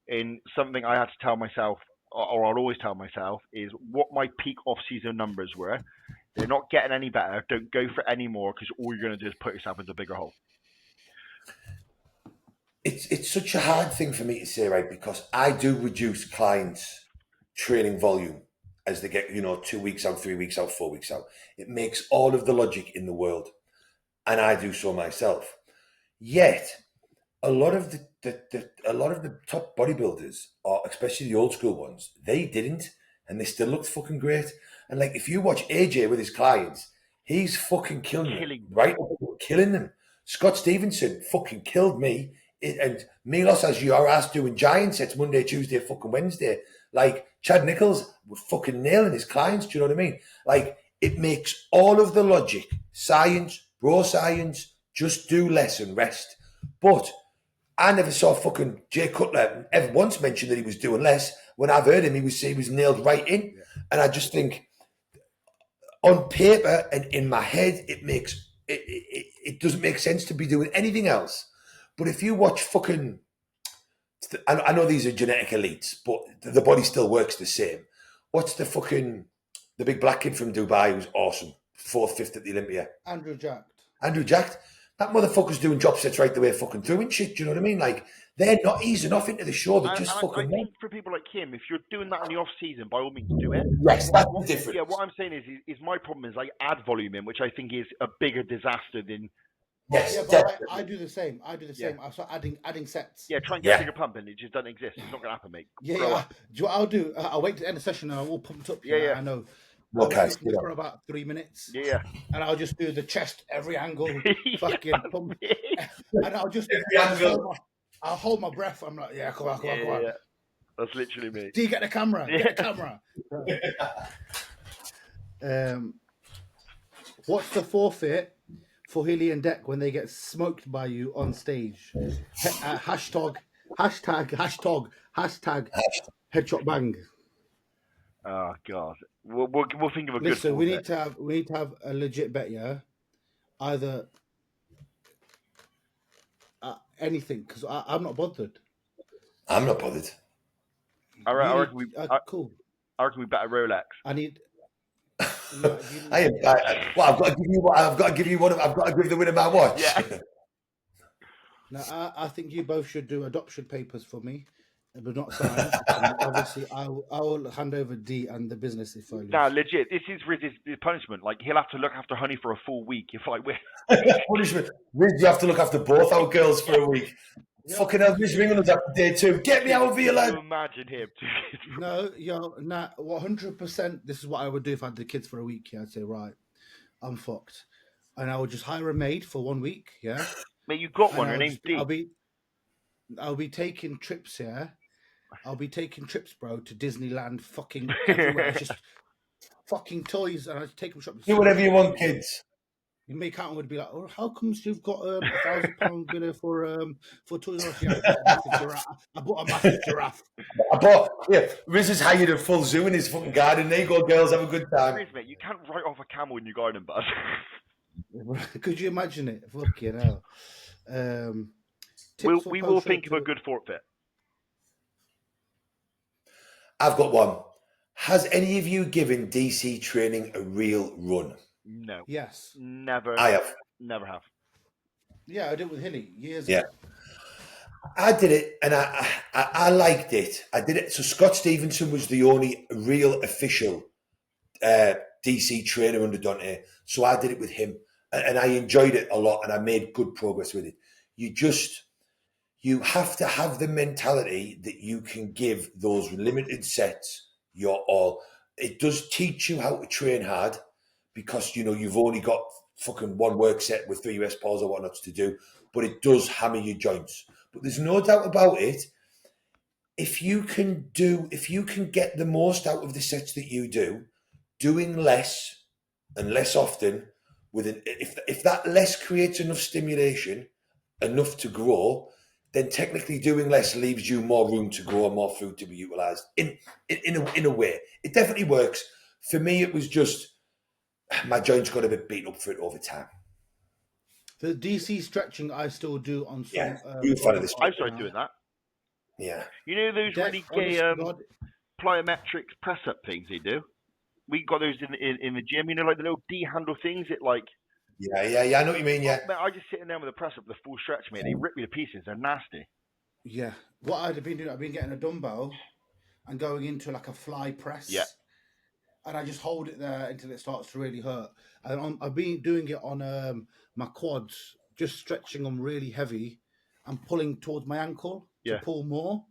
In something I had to tell myself, or I'll always tell myself, is what my peak off-season numbers were. They're not getting any better. Don't go for any more, because all you're going to do is put yourself into a bigger hole. It's such a hard thing for me to say, right? Because I do reduce clients' training volume as they get, 2 weeks out, 3 weeks out, 4 weeks out. It makes all of the logic in the world. And I do so myself. Yet, a lot of the top bodybuilders, or especially the old school ones, they didn't, and they still looked fucking great. And like, if you watch AJ with his clients, he's fucking killing them, right? Killing them. Scott Stevenson fucking killed me, and Milos, as your ass doing giant sets Monday, Tuesday, fucking Wednesday. Like Chad Nichols was fucking nailing his clients. Do you know what I mean? Like it makes all of the logic, science, bro science, just do less and rest. But I never saw fucking Jay Cutler ever once mention that he was doing less. When I've heard him, he was nailed right in. And I just think on paper and in my head, it doesn't make sense to be doing anything else. But if you watch fucking, I know these are genetic elites, but the body still works the same. What's the big black kid from Dubai who's awesome, 4th, 5th at the Olympia? Andrew Jacked. That motherfucker's doing drop sets right the way fucking through and shit. Do you know what I mean? Like, they're not easing off into the show. They're just fucking. I think for people like him, if you're doing that in the off season, by all means do it. Yes, that's different. Yeah, what I'm saying is my problem is I add volume in, which I think is a bigger disaster than. Yes, yeah, but I do the same. I start adding sets. Yeah, try and get a bigger pump, and it just doesn't exist. It's not gonna happen, mate. Yeah. Do you know what I'll do? I'll wait to end the session and I'll all pumped up. Yeah. I know. Okay. For about 3 minutes. Yeah. And I'll just do the chest every angle, fucking pump, and I'll just I'll hold my breath. I'm like, come on. Yeah. That's literally me. Do you get the camera? Get the camera. What's the forfeit for Hilly and Deck when they get smoked by you on stage? Hashtag headshot bang. Oh God, we'll think of a good. Listen, we need to have a legit bet, yeah. Either anything, because I'm not bothered. I'm not bothered. I reckon cool. I reckon we bet a Rolex. I need. I've got to give you one. I've got to give the winner my watch. Yeah. Now, I think you both should do adoption papers for me, but not signed. Obviously, I will hand over D and the business if I lose. Now, legit, this is Riz's punishment. Like, he'll have to look after Honey for a full week if I win. Punishment. Riz, you have to look after both our girls for a week. Yeah. Fucking hell, Riz Ringland's after day 2. Get me out of here, lad. Imagine him. No, 100%. This is what I would do if I had the kids for a week. Yeah, I'd say, right, I'm fucked, and I would just hire a maid for 1 week. Yeah, mate, you got one. Her name's D. I'll be taking trips. Yeah, I'll be taking trips, bro, to Disneyland. Fucking everywhere. It's just fucking toys, and I take them shopping. Do whatever you want, kids. You may count would be like, oh, how comes you've got £1,000 dinner for Toys R Us? Yeah, I bought a massive giraffe. Riz has hired a full zoo in his fucking garden. There you go, girls, have a good time. Riz, mate, you can't write off a camel in your garden, bud. Could you imagine it? Fucking hell. We will think of a good forfeit. I've got one. Has any of you given DC training a real run? No. Yes. Never. I have. Never have. Yeah, I did it with Hilly years ago. I did it, and I liked it. I did it. So Scott Stevenson was the only real official DC trainer under Dante. So I did it with him, and I enjoyed it a lot, and I made good progress with it. You have to have the mentality that you can give those limited sets your all. It does teach you how to train hard, because, you've only got fucking one work set with 3 US pulls or whatnot to do, but it does hammer your joints. But there's no doubt about it. If you can get the most out of the sets that you do, doing less and less often, if that less creates enough stimulation, enough to grow, then technically doing less leaves you more room to grow and more food to be utilized. In a way, it definitely works. For me, it was just, my joints got a bit beat up for it over time. The DC stretching I still do on some. Yeah, you fun of this. I started doing that. Yeah. You know those really gay plyometrics press up things they do? We got those in the gym. Like the little D handle things. It like. Yeah. I know what you mean. Yeah. Man, I just sitting there with a press up, the full stretch, mate. They rip me to pieces. They're nasty. Yeah. What I've been doing, I've been getting a dumbbell and going into like a fly press. Yeah. And I just hold it there until it starts to really hurt. And I've been doing it on my quads, just stretching them really heavy and pulling towards my ankle to pull more.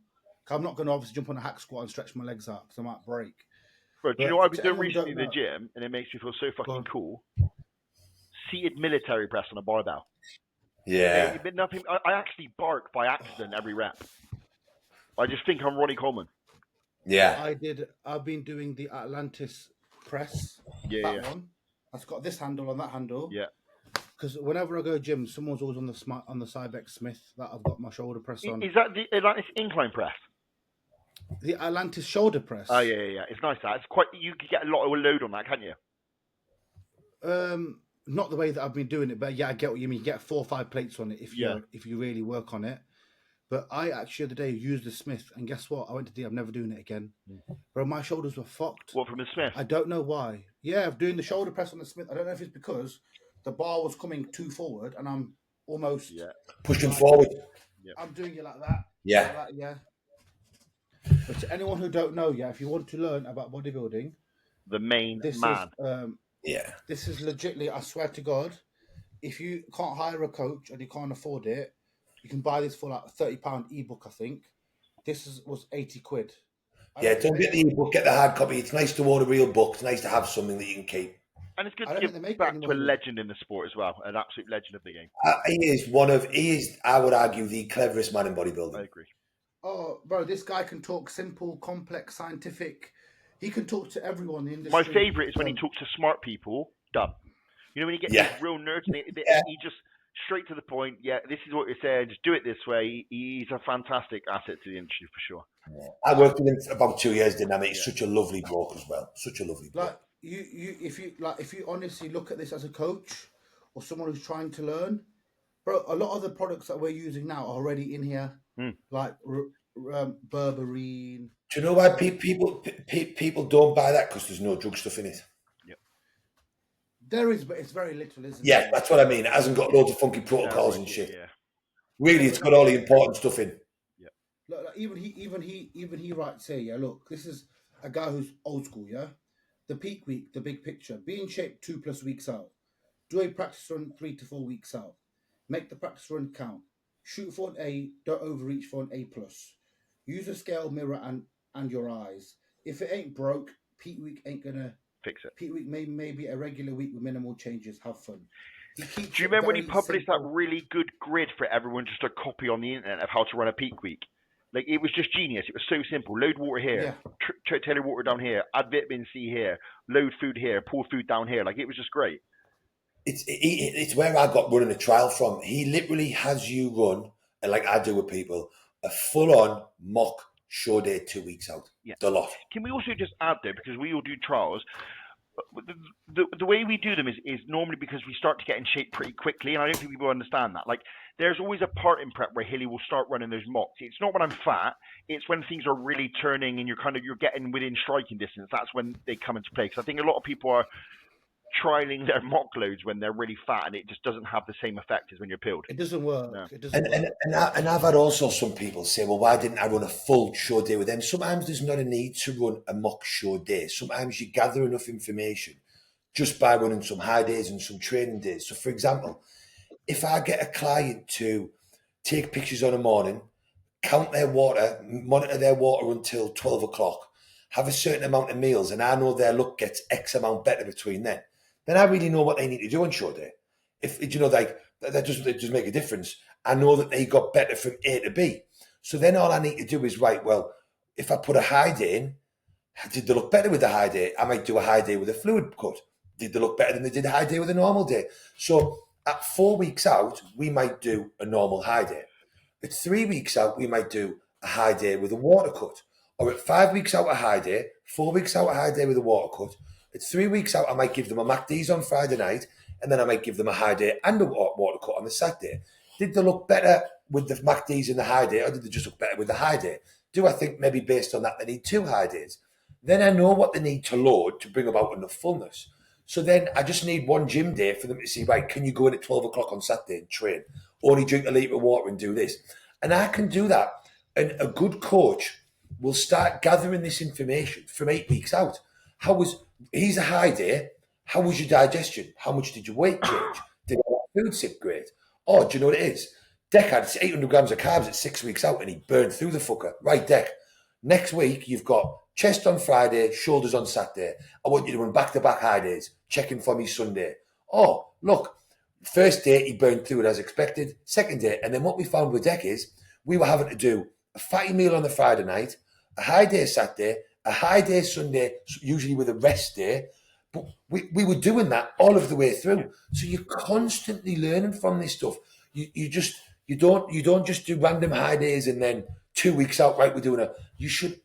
I'm not going to obviously jump on a hack squat and stretch my legs out because I might break. Bro, do you know what I've been doing recently in the gym, and it makes me feel so fucking cool? Seated military press on a barbell. Yeah. I actually bark by accident every rep. I just think I'm Ronnie Coleman. Yeah. I've been doing the Atlantis press. Yeah, That one. That's got this handle on that handle. yeah. Because whenever I go gym, someone's always on the Cybex Smith that I've got my shoulder press on. Is that this incline press? The Atlantis shoulder press. Oh yeah. It's nice. That it's quite. You could get a lot of load on that, can't you? Not the way that I've been doing it, but yeah, I get what you mean. You get 4 or 5 plates on it if you really work on it. But I actually the other day used the Smith, and guess what? I went to I'm never doing it again. Bro, my shoulders were fucked. What, from the Smith? I don't know why. Yeah, I'm doing the shoulder press on the Smith. I don't know if it's because the bar was coming too forward, and I'm almost pushing forward. Yeah. I'm doing it like that. Yeah. Like that, yeah. But to anyone who don't know, if you want to learn about bodybuilding, the main man. This is legitly, I swear to God, if you can't hire a coach and you can't afford it, you can buy this for like a £30 ebook, I think. This was 80 quid. Yeah, don't get the ebook, get the hard copy. It's nice to own a real book. It's nice to have something that you can keep. And it's good to give back to a legend in the sport as well, an absolute legend of the game. He is, I would argue, the cleverest man in bodybuilding. I agree. Oh, bro, this guy can talk simple, complex, scientific. He can talk to everyone in the industry. My favourite is when he talks to smart people, done. You know, when you get these real nerds, and he just straight to the point. Yeah, this is what you're saying. Just do it this way. He's a fantastic asset to the industry for sure. Yeah. I worked with him for about 2 years, didn't I? He's such a lovely bloke as well. Such a lovely bloke. Like if you honestly look at this as a coach or someone who's trying to learn, bro, a lot of the products that we're using now are already in here, like berberine. Do you know why people don't buy that? Because there's no drug stuff in it. There is, but it's very little, isn't it? Yeah, that's what I mean. It hasn't got loads of funky protocols and shit. Yeah. Really, it's got all the important stuff in. Yeah. Look, even he writes here. Yeah, look, this is a guy who's old school. Yeah, the peak week, the big picture. Be in shape 2+ weeks out. Do a practice run 3 to 4 weeks out. Make the practice run count. Shoot for an A. Don't overreach for an A+. Use a scale, mirror, and your eyes. If it ain't broke, peak week ain't gonna fix it. Peak week may be a regular week with minimal changes. Have fun. Do you remember when he published that really good grid for everyone just to copy on the internet of how to run a peak week? Like, it was just genius. It was so simple. Load water here, tailor water down here, add vitamin C here, load food here, pour food down here. Like, it was just great. It's where I got running a trial from. He literally has you run, and like I do with people, a full-on mock show day 2 weeks out. Yeah. The lot. Can we also just add there, because we all do trials, the way we do them is normally because we start to get in shape pretty quickly, and I don't think people understand that. Like, there's always a part in prep where Hilly will start running those mocks. It's not when I'm fat, it's when things are really turning and you're getting within striking distance. That's when they come into play. Because I think a lot of people are trialing their mock loads when they're really fat, and it just doesn't have the same effect as when you're peeled. It doesn't work. No. It doesn't work. And I've had also some people say, well, why didn't I run a full show day with them? Sometimes there's not a need to run a mock show day. Sometimes you gather enough information just by running some high days and some training days. So, for example, if I get a client to take pictures on a morning, count their water, monitor their water until 12 o'clock, have a certain amount of meals, and I know their look gets X amount better between then I really know what they need to do on show day. If you know, like that doesn't make a difference. I know that they got better from A to B. So then all I need to do is, right, well, if I put a high day in, did they look better with the high day? I might do a high day with a fluid cut. Did they look better than they did a high day with a normal day? So at 4 weeks out, we might do a normal high day. At 3 weeks out, we might do a high day with a water cut. Or at 5 weeks out, a high day. 4 weeks out, a high day with a water cut. At 3 weeks out, I might give them a MACDs on Friday night, and then I might give them a high day and a water cut on the Saturday. Did they look better with the MACDs in the high day, or did they just look better with the high day? Do I think maybe based on that they need 2 high days? Then I know what they need to load to bring about enough fullness. So then I just need 1 gym day for them to see, right, can you go in at 12 o'clock on Saturday and train? Only drink a litre of water and do this. And I can do that. And a good coach will start gathering this information from 8 weeks out. Here's a high day. How was your digestion? How much did your weight change? Did your food sip great? Oh, do you know what it is? Deck had 800 grams of carbs at 6 weeks out, and he burned through the fucker. Right, Deck. Next week, you've got chest on Friday, shoulders on Saturday. I want you to run back-to-back high days. Check in for me Sunday. Oh, look. First day, he burned through it as expected. Second day, and then what we found with Deck is we were having to do a fatty meal on the Friday night, a high day Saturday, a high day Sunday, usually with a rest day. But we were doing that all of the way through. So you're constantly learning from this stuff. You don't just do random high days and then 2 weeks out, right, we're doing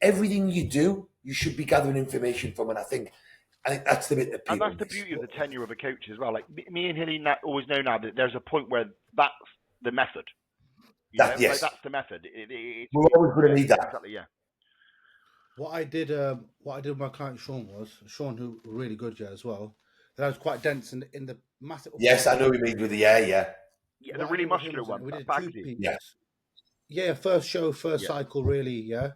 everything you do, you should be gathering information from. And I think that's the bit that people... And that's the beauty of the tenure of a coach as well. Like, me and Hilly always know now that there's a point where that's the method. Yes. Like, that's the method. We're always going to need that. Exactly, yeah. What I did with my client Sean, who really good as well. That was quite dense in the massive. Yes, I know we made with the yeah, the really muscular one. We did Back 2 peaks. Yeah. Yeah, first cycle, really. Yeah,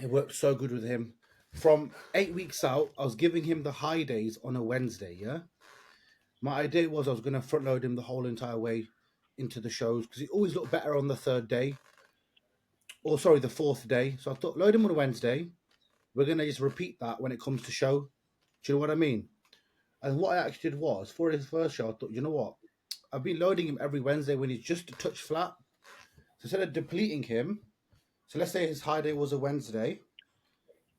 it worked so good with him. From 8 weeks out, I was giving him the high days on a Wednesday. Yeah, my idea was I was going to front load him the whole entire way into the shows because he always looked better on the third day. Or sorry, the fourth day. So I thought, load him on a Wednesday. We're going to just repeat that when it comes to show. Do you know what I mean? And what I actually did was, for his first show, I thought, you know what? I've been loading him every Wednesday when he's just a touch flat. So instead of depleting him, so let's say his high day was a Wednesday,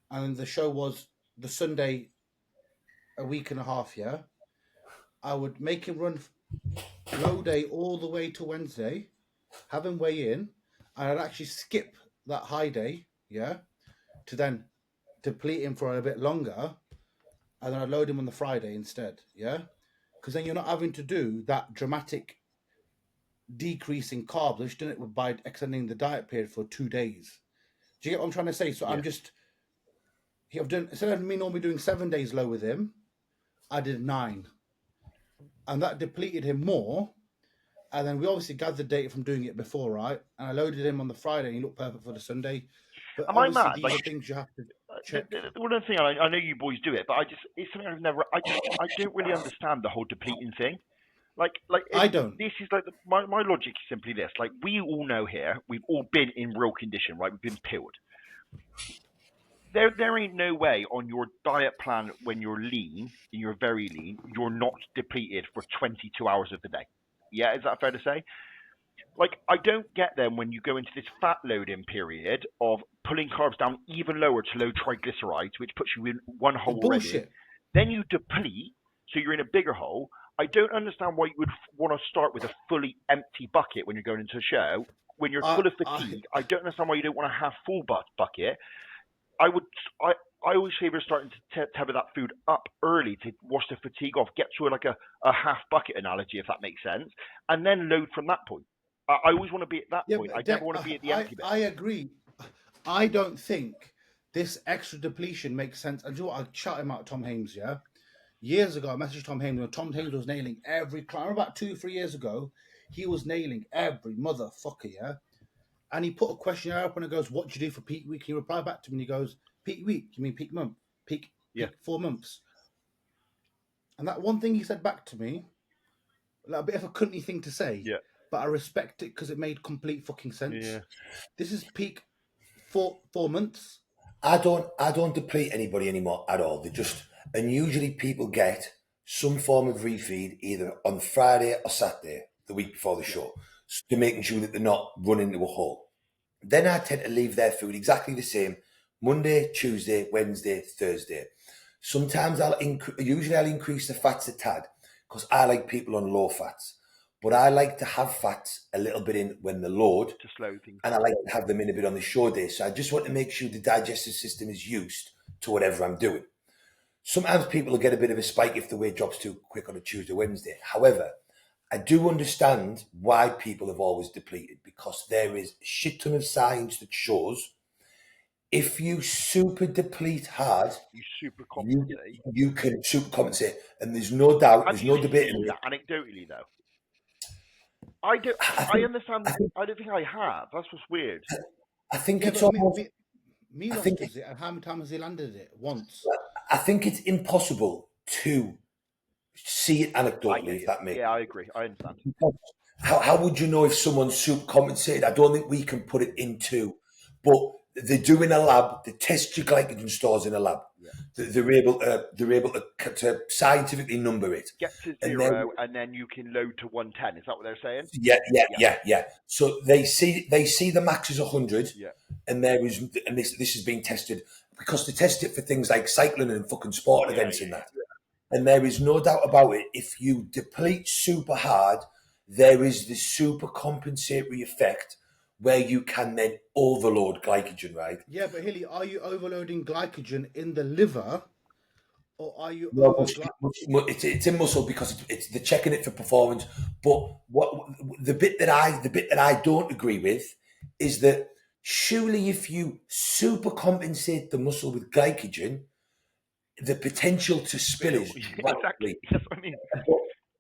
and the show was the Sunday a week and a half, yeah? I would make him run low day all the way to Wednesday, have him weigh in, and I'd actually skip that high day, yeah, to then deplete him for a bit longer, and then I'd load him on the Friday instead, yeah? Because then you're not having to do that dramatic decrease in carbs. I've just done it by extending the diet period for 2 days. Do you get what I'm trying to say? So yeah. I've done, instead of me normally doing 7 days low with him, I did 9. And that depleted him more. And then we obviously gathered data from doing it before, right? And I loaded him on the Friday and he looked perfect for the Sunday. But am I mad? These are things you have to check. One of the things, I know you boys do it, but it's something I've never, I don't really understand the whole depleting thing. Like I don't. This is like, my logic is simply this. Like, we all know here, we've all been in real condition, right? We've been peeled. There ain't no way on your diet plan when you're lean, and you're very lean, you're not depleted for 22 hours of the day. Yeah, is that fair to say? Like, I don't get them when you go into this fat loading period of pulling carbs down even lower to low triglycerides, which puts you in one hole already. Then you deplete, so you're in a bigger hole. I don't understand why you would want to start with a fully empty bucket when you're going into a show. When you're full of fatigue, I don't understand why you don't want a half full bucket. I always favor starting to tether that food up early to wash the fatigue off, get to like a half bucket analogy, if that makes sense, and then load from that point. I always want to be at that point. I never want to be at the empty bit. I agree. I don't think this extra depletion makes sense. And you know what? I shout him out, Tom Hames, yeah? Years ago, I messaged Tom Hames when Tom Hames was nailing every client. About 2-3 years ago, he was nailing every motherfucker, yeah? And he put a questionnaire up and it goes, what do you do for peak week? He replied back to me and he goes, peak week? You mean peak month? Peak 4 months. And that one thing he said back to me, like a bit of a cunty thing to say, but I respect it because it made complete fucking sense. Yeah. This is peak 4 months. I don't deplete anybody anymore at all. They just, and usually people get some form of refeed either on Friday or Saturday, the week before the show, to making sure that they're not running into a hole. Then I tend to leave their food exactly the same Monday, Tuesday, Wednesday, Thursday. Sometimes I'll increase the fats a tad because I like people on low fats. But I like to have fats a little bit in when they load, to slow things and I like to have them in a bit on the show day. So I just want to make sure the digestive system is used to whatever I'm doing. Sometimes people will get a bit of a spike if the weight drops too quick on a Tuesday, Wednesday. However, I do understand why people have always depleted, because there is a shit ton of science that shows if you super deplete hard, you supercompensate. You can supercompensate, and there's no doubt, there's no debate in that. Anecdotally, though, I understand. I don't think I have. That's what's weird. I think it's almost. Milos does it, and how many times has he landed it? Once. I think it's impossible to see it anecdotally, if that makes sense. Yeah, I agree. I understand. How would you know if someone's supercompensated? I don't think we can put it into, but they do in a lab, they test your glycogen stores in a lab. They're able to scientifically number it. Get to And 0, and then you can load to 110. Is that what they're saying? Yeah. So they see the max is 100, Yeah. and this has been tested because they test it for things like cycling and fucking sport events and that. And there is no doubt about it. If you deplete super hard, there is the super compensatory effect where you can then overload glycogen, right? Yeah, but Hilly, are you overloading glycogen in the liver, or are you it's in muscle because they're checking it for performance. But the bit that I don't agree with is that surely if you super compensate the muscle with glycogen, the potential to spill is exactly. That's what I mean.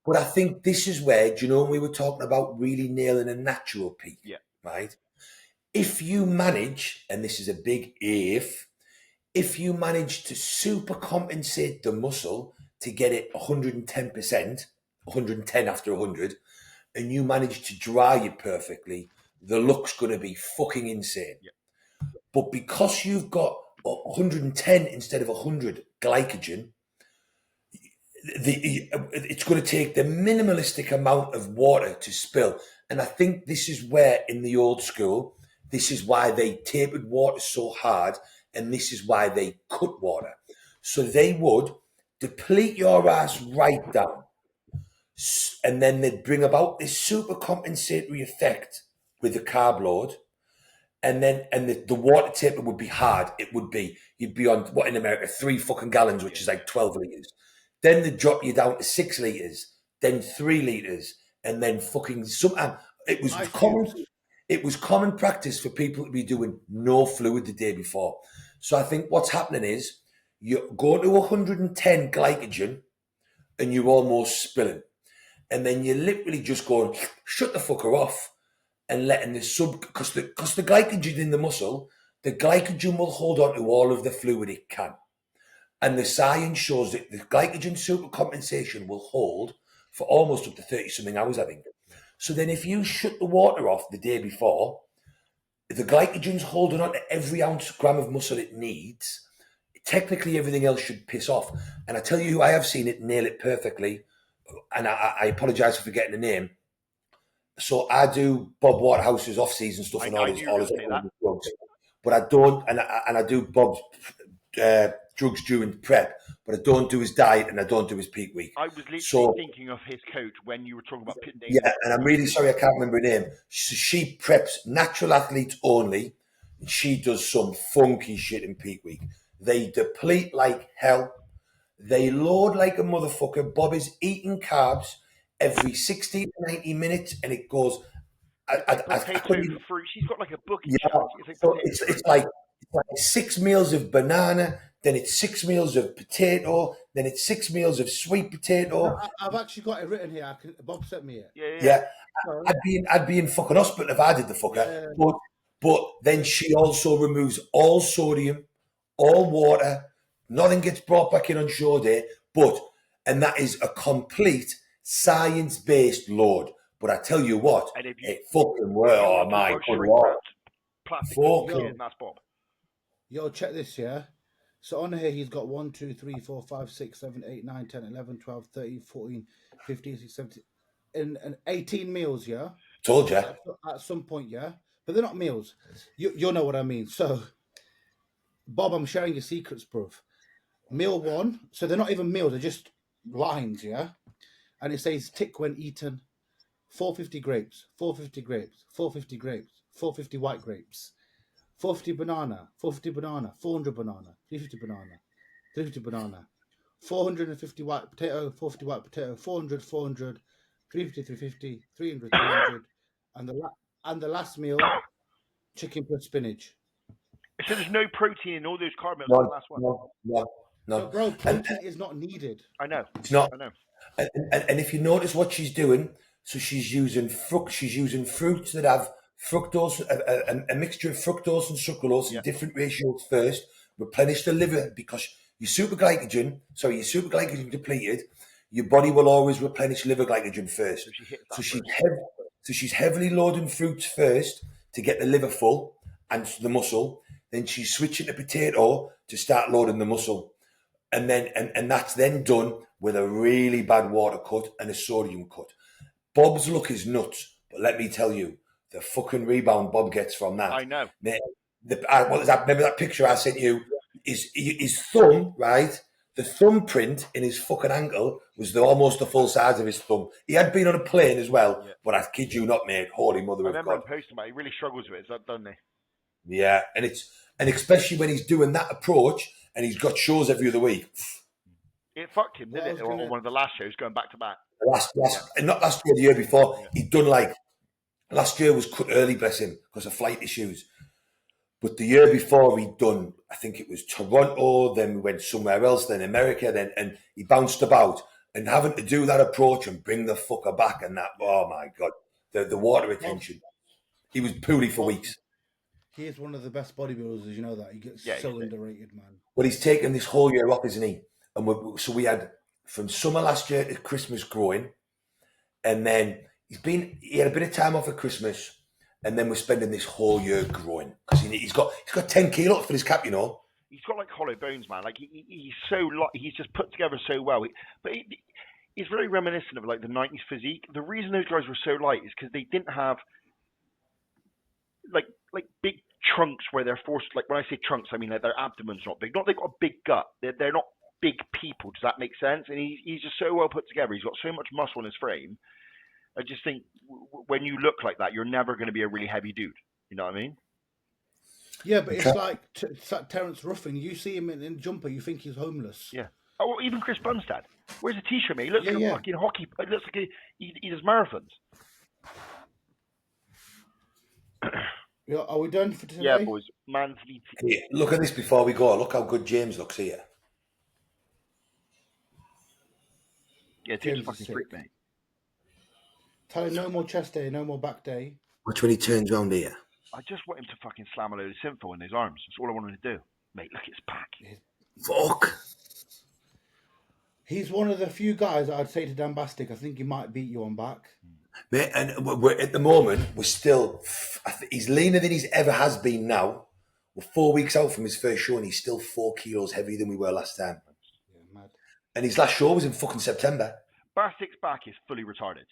But I think this is where, do you know, we were talking about really nailing a natural peak, right? If you manage, and this is a big if you manage to super compensate the muscle to get it 110%, 110 after 100, and you manage to dry it perfectly, the look's going to be fucking insane. But because you've got 110 instead of 100 glycogen, it's going to take the minimalistic amount of water to spill. And I think this is where, in the old school, this is why they tapered water so hard, and this is why they cut water. So they would deplete your ass right down, and then they'd bring about this super compensatory effect with the carb load. And then the water taper would be hard. You'd be on, what in America, 3 fucking gallons, which is like 12 litres. Then they drop you down to 6 litres, then 3 litres, and then fucking it was common practice for people to be doing no fluid the day before. So I think what's happening is you're going to 110 glycogen and you're almost spilling. And then you're literally just going, shut the fucker off, and letting because the glycogen in the muscle, the glycogen will hold on to all of the fluid it can. And the science shows that the glycogen supercompensation will hold for almost up to 30-something hours, I think. So then if you shut the water off the day before, the glycogen's holding on to every gram of muscle it needs. Technically, everything else should piss off. And I tell you who I have seen it nail it perfectly, and I apologise for forgetting the name. So I do Bob Waterhouse's off-season stuff and all his drugs. But I don't, and I do Bob's drugs during prep, but I don't do his diet and I don't do his peak week. I was literally thinking of his coach when you were talking about pit days. Yeah, and I'm really sorry I can't remember her name. So she preps natural athletes only, and she does some funky shit in peak week. They deplete like hell. They load like a motherfucker. Bob is eating carbs every 60 to 90 minutes, and it goes. Fruit. She's got like a bookie. Yeah, it's like 6 meals of banana, then it's 6 meals of potato, then it's 6 meals of sweet potato. I've actually got it written here. Bob sent me it. Yeah. I'd be in fucking hospital if I did the fucker. Yeah. But then she also removes all sodium, all water. Nothing gets brought back in on show day. And that is a complete science-based load. But I tell you what, it fucking well. Oh my god! That's Bob. Yo, check this, yeah. So on here, he's got 1, 2, 3, 4, 5, 6, 7, 8, 9, 10, 11, 12, 13, 14, 15, 16, 17, and 18 meals, yeah. Told you. At some point, yeah. But they're not meals. You know what I mean. So, Bob, I'm sharing your secrets, bruv. Meal 1. So they're not even meals. They're just lines, yeah. And it says tick when eaten. 450 grapes, 450 grapes, 450 grapes, 450 white grapes, 450 banana, 450 banana, 400 banana, 350 banana, 350 banana, 450 white potato, 450 white potato, 400, 400, 350, 350, 300, 300, and the last meal, chicken plus spinach. So there's no protein in all those carb meals. The last one. No. So, bro, protein is not needed. I know. It's not. I know. And if you notice what she's doing, so she's using fruits that have fructose, a mixture of fructose and sucralose in different ratios first, replenish the liver because your super glycogen depleted, your body will always replenish liver glycogen first. So she's heavily loading fruits first to get the liver full and the muscle. then she's switching to potato to start loading the muscle. And then and that's then done with a really bad water cut and a sodium cut. Bob's look is nuts, but let me tell you, the fucking rebound Bob gets from that. I know. What is that? Remember that picture I sent you? His thumb, right? The thumbprint in his fucking ankle was almost the full size of his thumb. He had been on a plane as well, but I kid you not, mate. Holy mother I of remember God. him posting about it. He really struggles with it, doesn't he? Yeah, and especially when he's doing that approach and he's got shows every other week. It fucked him, didn't it? On one of the last shows, going back to back. And not last year, the year before, he'd done like, last year was cut early, bless him, because of flight issues. But the year before he'd done, I think it was Toronto, then we went somewhere else, then America, and he bounced about. And having to do that approach and bring the fucker back and that, oh my God, the water retention. He was poorly for weeks. He is one of the best bodybuilders, you know that. He gets so underrated, man. Well, he's taken this whole year off, isn't he? And so we had from summer last year to Christmas growing, and then he had a bit of time off at Christmas, and then we're spending this whole year growing because he's got 10 kilos for his cap, you know. He's got like hollow bones, man. Like he's so he's just put together so well. He's very reminiscent of like the 90s physique. The reason those guys were so light is because they didn't have like big trunks where they're forced. Like when I say trunks, I mean like their abdomen's not big. Not they've got a big gut. They're not big people. Does that make sense? And he's just so well put together. He's got so much muscle in his frame. I just think when you look like that, you're never going to be a really heavy dude. You know what I mean? Yeah, but it's like Terence Ruffin. You see him in jumper, you think he's homeless. Yeah. Oh, even Chris Bumstead. Where's a t-shirt, mate? He looks like a fucking hockey. It looks like he does marathons. Yeah, are we done for today? Yeah, boys. Man's yeah, look at this before we go. Look how good James looks here. Yeah, James fucking freak, mate. Tell him no more chest day, no more back day. Watch when he turns round here. I just want him to fucking slam a load of Syntho in his arms. That's all I want him to do. Mate, look at his back. Fuck. He's one of the few guys I'd say to Dan Bastic, I think he might beat you on back. Mate, and we're at the moment, we're still, he's leaner than he's ever has been now. We're 4 weeks out from his first show and he's still 4 kilos heavier than we were last time. Yeah, mad. And his last show was in fucking September. Bastic's back is fully retarded.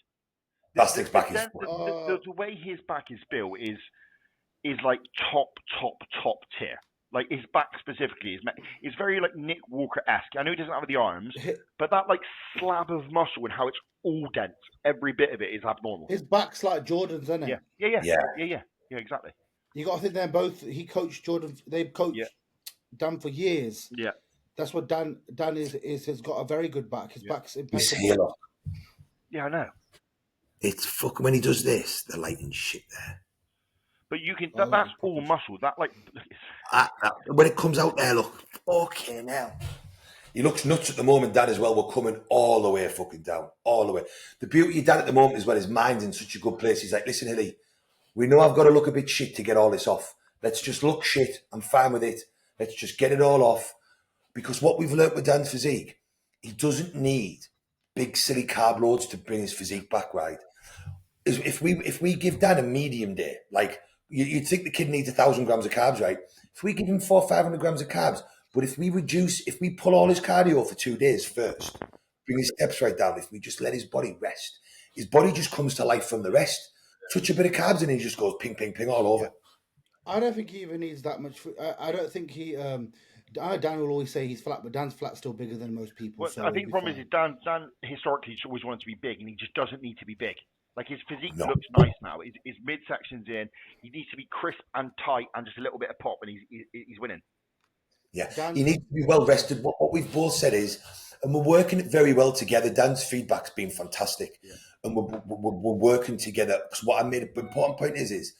Bastic's back is... The way his back is built is like top tier. Like his back specifically is very like Nick Walker-esque. I know he doesn't have the arms, but that like slab of muscle and how it's all dense, every bit of it is abnormal. His back's like Jordan's, isn't it? Yeah, exactly. You got to think they're both. He coached Jordan. They've coached Dan for years. Yeah, that's what Dan has got a very good back. His back's impeccable. His halo. Yeah, I know. It's fucking when he does this, the lighting shit there. But you can that's all muscle. That like when it comes out there, look, fucking hell. He looks nuts at the moment, Dad, as well. We're coming all the way fucking down, all the way. The beauty of Dad at the moment as well, his mind's in such a good place. He's like, listen, Hilly, we know I've got to look a bit shit to get all this off. Let's just look shit. I'm fine with it. Let's just get it all off. Because what we've learnt with Dan's physique, he doesn't need big silly carb loads to bring his physique back right. If we give Dan a medium day, like you'd think the kid needs 1,000 grams of carbs, right? If we give him 400 or 500 grams of carbs, but if we pull all his cardio for 2 days first, bring his steps right down, if we just let his body rest, his body just comes to life from the rest. Touch a bit of carbs and he just goes ping, ping, ping all over. I don't think he even needs that much. I don't think he. Dan will always say he's flat, but Dan's flat's still bigger than most people. Well, so I think the problem is Dan historically always wanted to be big, and he just doesn't need to be big. Like his physique looks nice now. His midsection's in. He needs to be crisp and tight and just a little bit of pop, and he's winning. Yeah, he needs to be well rested. What we've both said is, and we're working it very well together. Dan's feedback's been fantastic, and we're working together. Because what I made an important point is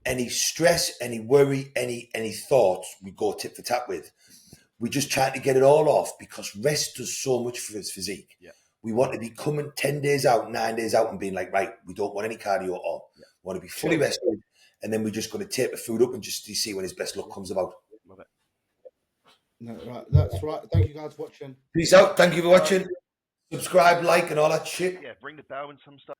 any stress, any worry, any thoughts, we go tit for tat with. We just try to get it all off because rest does so much for his physique. Yeah. We want to be coming 10 days out, 9 days out and being like, right, we don't want any cardio at all. Yeah. We want to be fully rested. And then we're just going to tape the food up and just see when his best luck comes about. Love it. No, right. That's right. Thank you guys for watching. Peace out. Thank you for watching. Subscribe, like and all that shit. Yeah, ring the bell and some stuff.